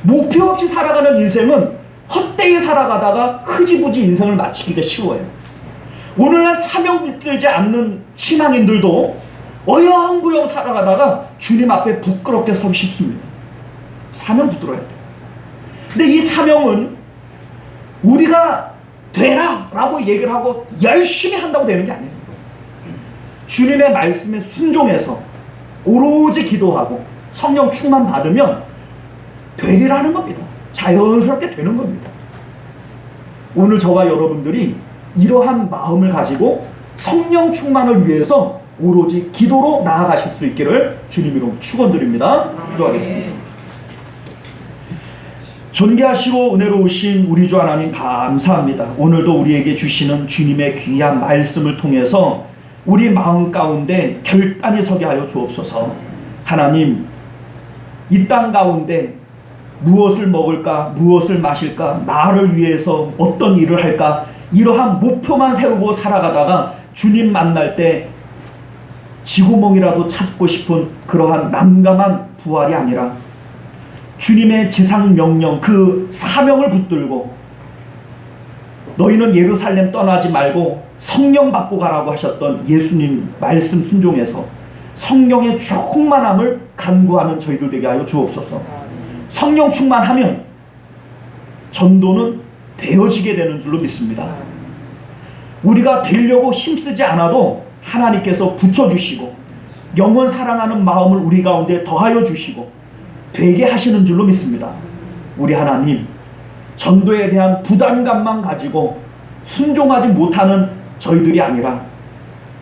목표 없이 살아가는 인생은 헛되이 살아가다가 흐지부지 인생을 마치기가 쉬워요. 오늘날 사명 붙들지 않는 신앙인들도 어영부영 살아가다가 주님 앞에 부끄럽게 서기 쉽습니다. 사명 붙들어야 돼요. 근데 이 사명은 우리가 되라 라고 얘기를 하고 열심히 한다고 되는 게 아니에요. 주님의 말씀에 순종해서 오로지 기도하고 성령 충만 받으면 되리라는 겁니다. 자연스럽게 되는 겁니다. 오늘 저와 여러분들이 이러한 마음을 가지고 성령 충만을 위해서 오로지 기도로 나아가실 수 있기를 주님으로 축원드립니다. 기도하겠습니다. 존귀하시고 은혜로우신 우리 주 하나님 감사합니다. 오늘도 우리에게 주시는 주님의 귀한 말씀을 통해서 우리 마음 가운데 결단이 서게 하여 주옵소서. 하나님, 이 땅 가운데 무엇을 먹을까, 무엇을 마실까, 나를 위해서 어떤 일을 할까, 이러한 목표만 세우고 살아가다가 주님 만날 때 지구멍이라도 찾고 싶은 그러한 난감한 부활이 아니라 주님의 지상 명령, 그 사명을 붙들고 너희는 예루살렘 떠나지 말고 성령 받고 가라고 하셨던 예수님 말씀 순종해서 성령의 충만함을 간구하는 저희들 되게 하여 주옵소서. 성령 충만하면 전도는 되어지게 되는 줄로 믿습니다. 우리가 되려고 힘쓰지 않아도 하나님께서 붙여주시고 영원 사랑하는 마음을 우리 가운데 더하여 주시고 되게 하시는 줄로 믿습니다. 우리 하나님, 전도에 대한 부담감만 가지고 순종하지 못하는 저희들이 아니라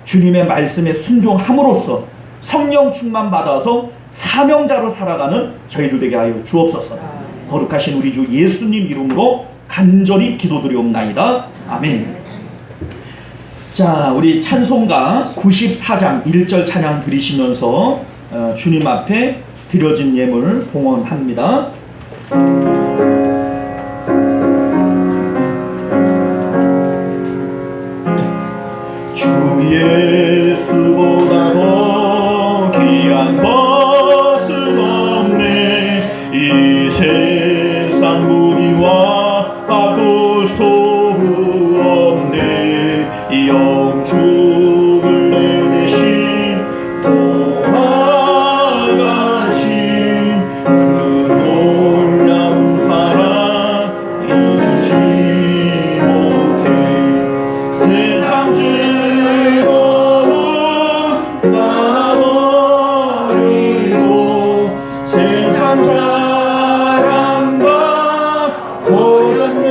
주님의 말씀에 순종함으로써 성령 충만 받아서 사명자로 살아가는 저희들 되게 하여 주옵소서. 거룩하신 우리 주 예수님 이름으로 간절히 기도드리옵나이다. 아멘. 자, 우리 찬송가 94장 1절 찬양 드리시면서 주님 앞에 드려진 예물 봉헌합니다. 주 예수보다 더 귀한 것은 없네. 이 세상 무기와 바꿀 수 없네. 영축을 내 대신 도와가신 그 놀라운 사랑 잊지 못해. 세상 즐거움 놔버리고 세상 자랑과 버렸네.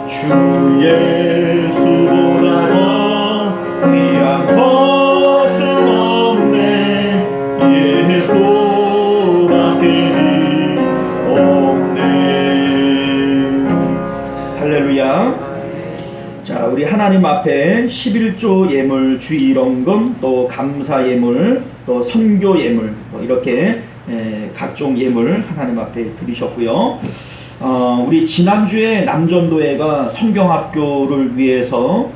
주 예수보다 더 귀한 것은 없네. 예수밖에 없네. 할렐루야. 자, 우리 하나님 앞에 11조 예물, 주일원금, 또 감사 예물, 또 선교 예물, 이렇게 각종 예물 하나님 앞에 드리셨고요. 우리 지난주에 남전도회가 성경학교를 위해서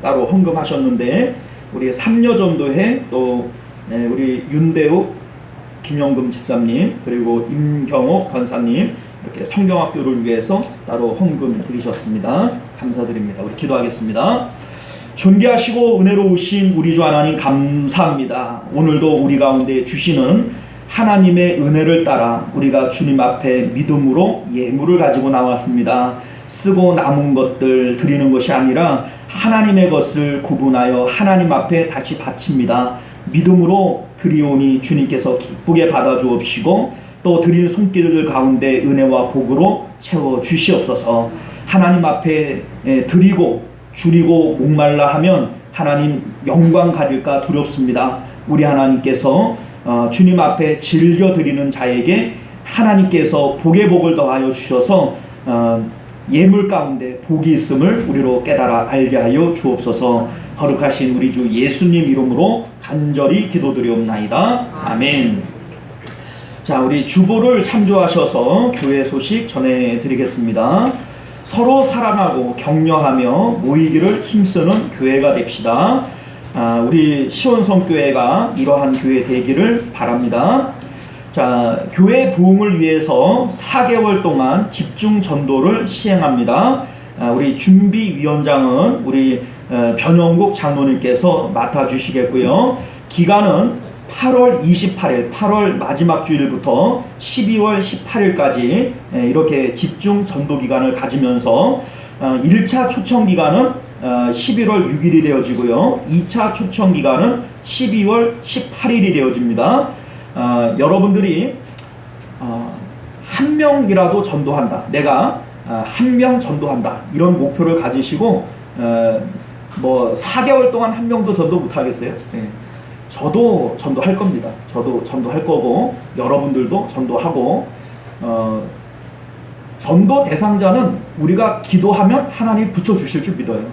따로 헌금하셨는데, 우리 삼려전도회, 또 우리 윤대욱 김영금 집사님, 그리고 임경옥 권사님, 이렇게 성경학교를 위해서 따로 헌금 드리셨습니다. 감사드립니다. 우리 기도하겠습니다. 존귀하시고 은혜로우신 우리 주 하나님 감사합니다. 오늘도 우리 가운데 주시는 하나님의 은혜를 따라 우리가 주님 앞에 믿음으로 예물을 가지고 나왔습니다. 쓰고 남은 것들 드리는 것이 아니라 하나님의 것을 구분하여 하나님 앞에 다시 바칩니다. 믿음으로 드리오니 주님께서 기쁘게 받아주옵시고 또 드린 손길들 가운데 은혜와 복으로 채워 주시옵소서. 하나님 앞에 드리고 줄이고 목말라 하면 하나님 영광 가릴까 두렵습니다. 우리 하나님께서 주님 앞에 즐겨 드리는 자에게 하나님께서 복의 복을 더하여 주셔서 예물 가운데 복이 있음을 우리로 깨달아 알게 하여 주옵소서. 거룩하신 우리 주 예수님 이름으로 간절히 기도드리옵나이다. 아멘. 자, 우리 주보를 참조하셔서 교회 소식 전해드리겠습니다. 서로 사랑하고 격려하며 모이기를 힘쓰는 교회가 됩시다. 우리 시온성교회가 이러한 교회 되기를 바랍니다. 자, 교회 부흥을 위해서 4개월 동안 집중 전도를 시행합니다. 우리 준비위원장은 우리 변영국 장로님께서 맡아주시겠고요. 기간은 8월 28일, 8월 마지막 주일부터 12월 18일까지 이렇게 집중 전도 기간을 가지면서 1차 초청 기간은 11월 6일이 되어지고요. 2차 초청 기간은 12월 18일이 되어집니다. 여러분들이 한 명이라도 전도한다. 내가 한 명 전도한다. 이런 목표를 가지시고 뭐 4개월 동안 한 명도 전도 못하겠어요? 네. 저도 전도할 겁니다. 저도 전도할 거고 여러분들도 전도하고 전도 대상자는 우리가 기도하면 하나님 붙여주실 줄 믿어요.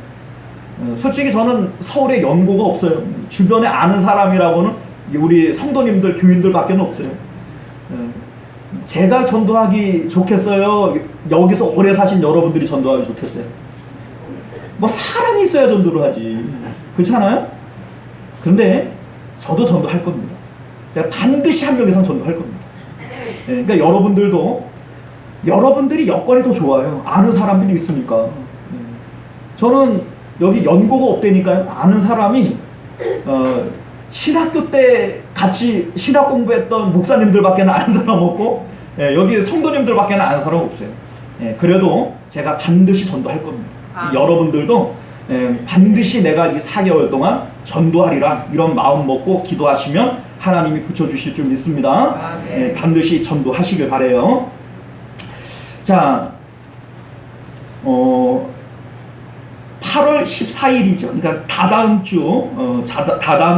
솔직히 저는 서울에 연고가 없어요. 주변에 아는 사람이라고는 우리 성도님들, 교인들밖에 없어요. 제가 전도하기 좋겠어요? 여기서 오래 사신 여러분들이 전도하기 좋겠어요? 뭐 사람이 있어야 전도를 하지. 그렇지 않아요? 그런데 저도 전도할 겁니다. 제가 반드시 한 명 이상 전도할 겁니다. 그러니까 여러분들이 여건이 더 좋아요. 아는 사람들이 있으니까. 저는 여기 연고가 없다니까요. 아는 사람이 신학교 때 같이 신학 공부했던 목사님들밖에 아는 사람 없고, 여기 성도님들밖에 아는 사람 없어요. 그래도 제가 반드시 전도할 겁니다. 여러분들도 반드시 내가 이 4개월 동안 전도하리라 이런 마음 먹고 기도하시면 하나님이 붙여주실 줄 믿습니다. 반드시 전도하시길 바라요. 자, 8월 14일이죠. 그러니까 다다음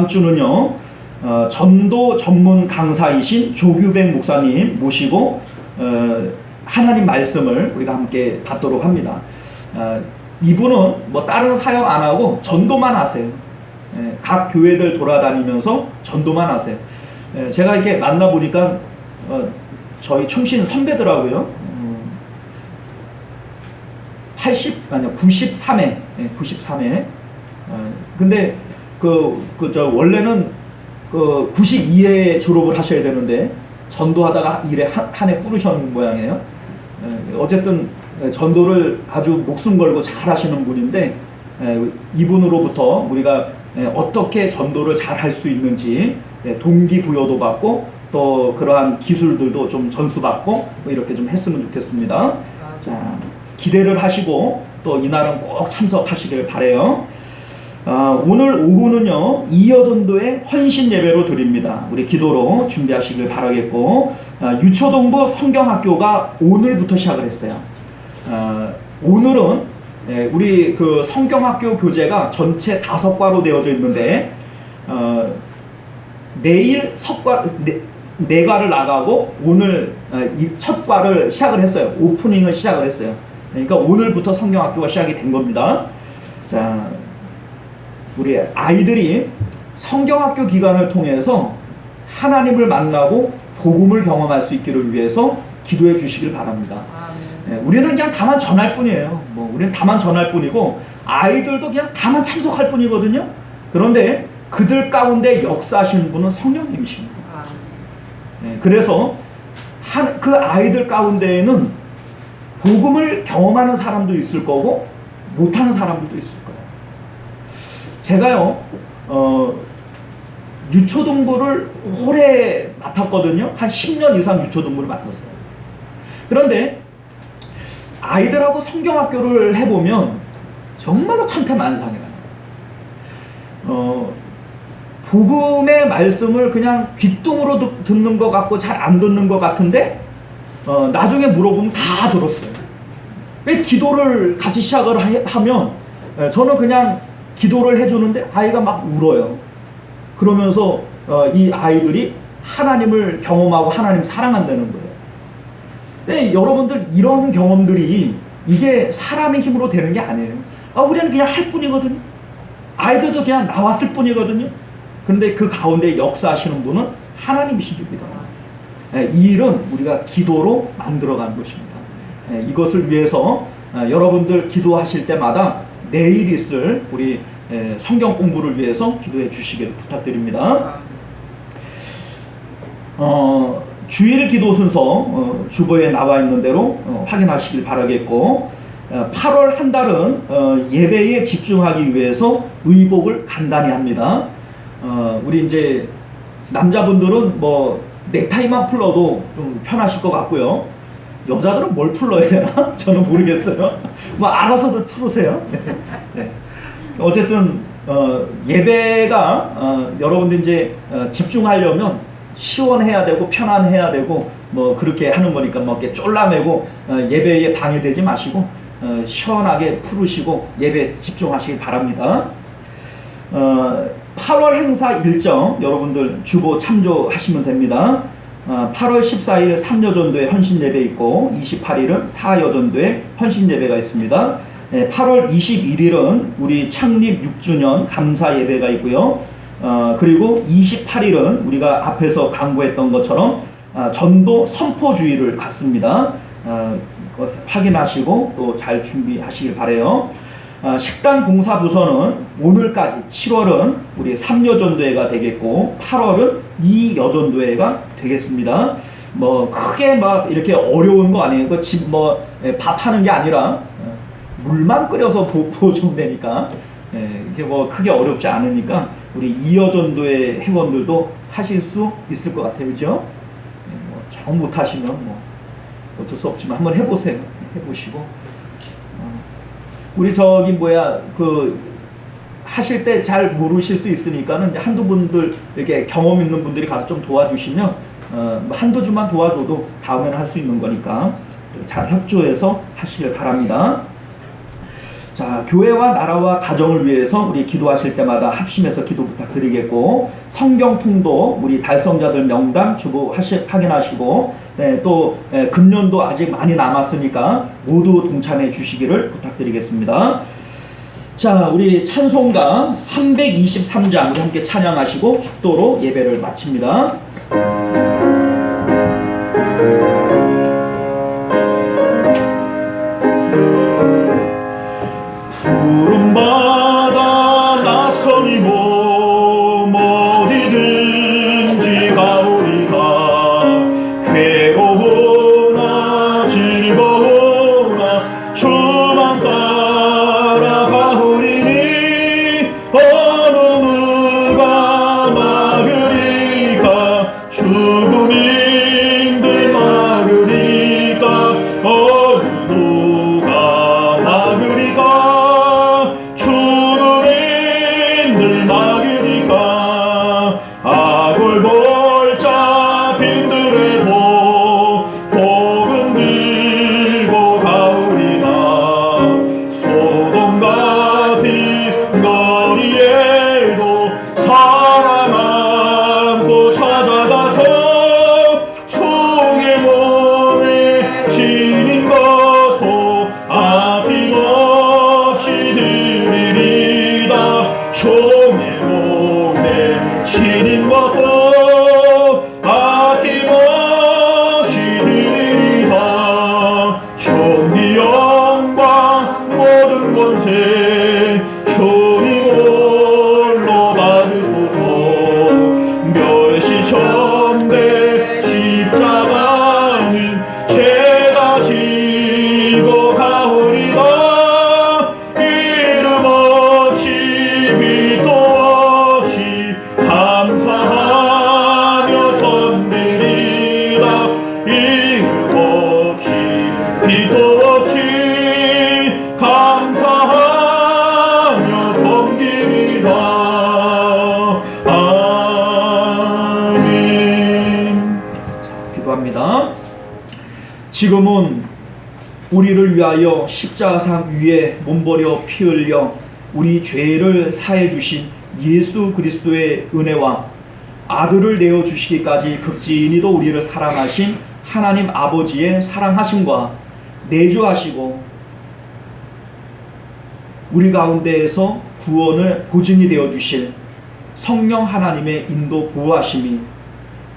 주는요, 전도 전문 강사이신 조규백 목사님 모시고 하나님 말씀을 우리가 함께 받도록 합니다. 이분은 뭐 다른 사역 안 하고 전도만 하세요. 각 교회들 돌아다니면서 전도만 하세요. 제가 이렇게 만나보니까 저희 충신 선배더라고요. 93회. 근데 원래는 92회 졸업을 하셔야 되는데 전도하다가 일에 한 해 꾸르신 모양이에요. 어쨌든 전도를 아주 목숨 걸고 잘 하시는 분인데, 이분으로부터 우리가 어떻게 전도를 잘 할 수 있는지 동기부여도 받고 또 그러한 기술들도 좀 전수받고 뭐 이렇게 좀 했으면 좋겠습니다. 자, 기대를 하시고 또 이날은 꼭 참석하시길 바라요. 오늘 오후는요, 이여전도의 헌신 예배로 드립니다. 우리 기도로 준비하시길 바라겠고, 유초동부 성경학교가 오늘부터 시작을 했어요. 오늘은 우리 그 성경학교 교재가 전체 5과로 되어져 있는데, 내일 네 과를 나가고 오늘 첫 과를 시작을 했어요. 오프닝을 시작을 했어요. 그러니까 오늘부터 성경학교가 시작이 된 겁니다. 자, 우리 아이들이 성경학교 기간을 통해서 하나님을 만나고 복음을 경험할 수 있기를 위해서 기도해 주시길 바랍니다. 우리는 그냥 다만 전할 뿐이에요. 우리는 다만 전할 뿐이고 아이들도 그냥 다만 참석할 뿐이거든요. 그런데 그들 가운데 역사하시는 분은 성령님이십니다. 그래서 그 아이들 가운데에는 복음을 경험하는 사람도 있을 거고 못하는 사람들도 있을 거예요. 제가요, 유초동부를 오래 맡았거든요. 한 10년 이상 유초동부를 맡았어요. 그런데 아이들하고 성경학교를 해보면 정말로 천태만상이에요. 복음의 말씀을 그냥 귀뚱으로 듣는 것 같고 잘 안 듣는 것 같은데 나중에 물어보면 다 들었어요. 왜 기도를 같이 시작을 하면 저는 그냥 기도를 해주는데 아이가 막 울어요. 그러면서 이 아이들이 하나님을 경험하고 하나님 사랑한다는 거예요. 네, 여러분들 이런 경험들이 이게 사람의 힘으로 되는 게 아니에요. 우리는 그냥 할 뿐이거든요. 아이들도 그냥 나왔을 뿐이거든요. 그런데 그 가운데 역사하시는 분은 하나님이신 줄 믿어요. 이 일은 우리가 기도로 만들어가는 것입니다. 이것을 위해서 여러분들 기도하실 때마다 내일 있을 우리 성경 공부를 위해서 기도해 주시기를 부탁드립니다. 주일 기도 순서 주보에 나와 있는 대로 확인하시길 바라겠고, 8월 한 달은 예배에 집중하기 위해서 의복을 간단히 합니다. 우리 이제 남자분들은 뭐 넥타이만 풀러도 좀 편하실 것 같고요. 여자들은 뭘 풀러야 되나? 저는 모르겠어요. 뭐 알아서들 풀으세요. 네. 어쨌든 예배가 여러분들 이제 집중하려면 시원해야 되고 편안해야 되고 뭐 그렇게 하는 거니까 뭐 이렇게 쫄라매고 예배에 방해되지 마시고 시원하게 풀으시고 예배에 집중하시길 바랍니다. 8월 행사 일정 여러분들 주보 참조하시면 됩니다. 8월 14일 3여전도에 헌신예배 있고 28일은 4여전도에 헌신예배가 있습니다. 8월 21일은 우리 창립 6주년 감사예배가 있고요. 그리고 28일은 우리가 앞에서 강구했던 것처럼 전도 선포주의를 갖습니다. 그것 확인하시고 또 잘 준비하시길 바라요. 식당 봉사부서는 오늘까지 7월은 우리 3여전도회가 되겠고 8월은 2여전도회가 되겠습니다. 뭐 크게 막 이렇게 어려운 거 아니에요. 그 집 뭐 밥 하는 게 아니라 물만 끓여서 부어주면 되니까 이게 뭐 크게 어렵지 않으니까 우리 2여전도회 회원들도 하실 수 있을 것 같아요. 그죠? 정 못하시면 뭐 어쩔 수 없지만 한번 해보세요. 해보시고 우리 하실 때 잘 모르실 수 있으니까는 이제 한두 분들 이렇게 경험 있는 분들이 가서 좀 도와주시면 한두 주만 도와줘도 다음에는 할 수 있는 거니까 잘 협조해서 하시길 바랍니다. 자, 교회와 나라와 가정을 위해서 우리 기도하실 때마다 합심해서 기도 부탁드리겠고, 성경 통도 우리 달성자들 명단 주보 확인하시고, 또 금년도 아직 많이 남았으니까 모두 동참해 주시기를 부탁드리겠습니다. 자, 우리 찬송가 323장 우리 함께 찬양하시고 축도로 예배를 마칩니다. 푸른 바다 낯선 몸 어디든지 가오리가 괴로우나 즐거우나 주만 따라가오리니 어느 누가 막으리까 죽음인들 막으리까 어느 누가 막으리까 아골골자 빈들에도 복음 들고 가오리다. 소돔 같은 거리에도 사람 안고 찾아가서 종의 몸에 지닌 것도 아낌없이 드리리다. 종의 몸에 지닌 것도 아낌없이 드리리다. 존귀 영광 모든 권세 주님 홀로 받으소서. 멸시 전대 십자가는 죄다 지고 가오리다. 이름 없이 빛도 없이 감사하며 섬기리다. 이름 없이 빛도 없이 감사하며 섬기리다. 아멘. 기도합니다. 지금은 우리를 위하여 십자가상 위에 몸버려 피 흘려 우리 죄를 사해 주신 예수 그리스도의 은혜와 아들을 내어 주시기까지 극진히도 우리를 사랑하신 하나님 아버지의 사랑하심과 내주하시고 우리 가운데에서 구원을 보증이 되어 주실 성령 하나님의 인도 보호하심이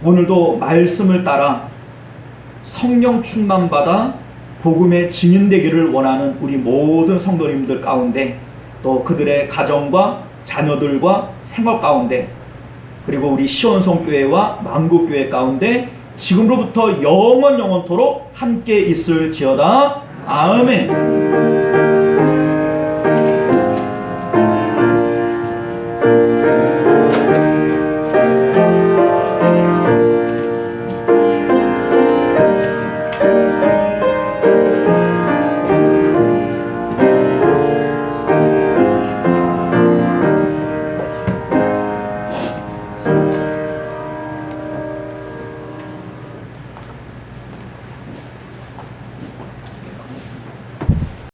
오늘도 말씀을 따라 성령 충만받아 복음의 증인되기를 원하는 우리 모든 성도님들 가운데, 또 그들의 가정과 자녀들과 생활 가운데, 그리고 우리 시온성교회와 만국교회 가운데 지금로부터 영원토록 함께 있을지어다. 아멘.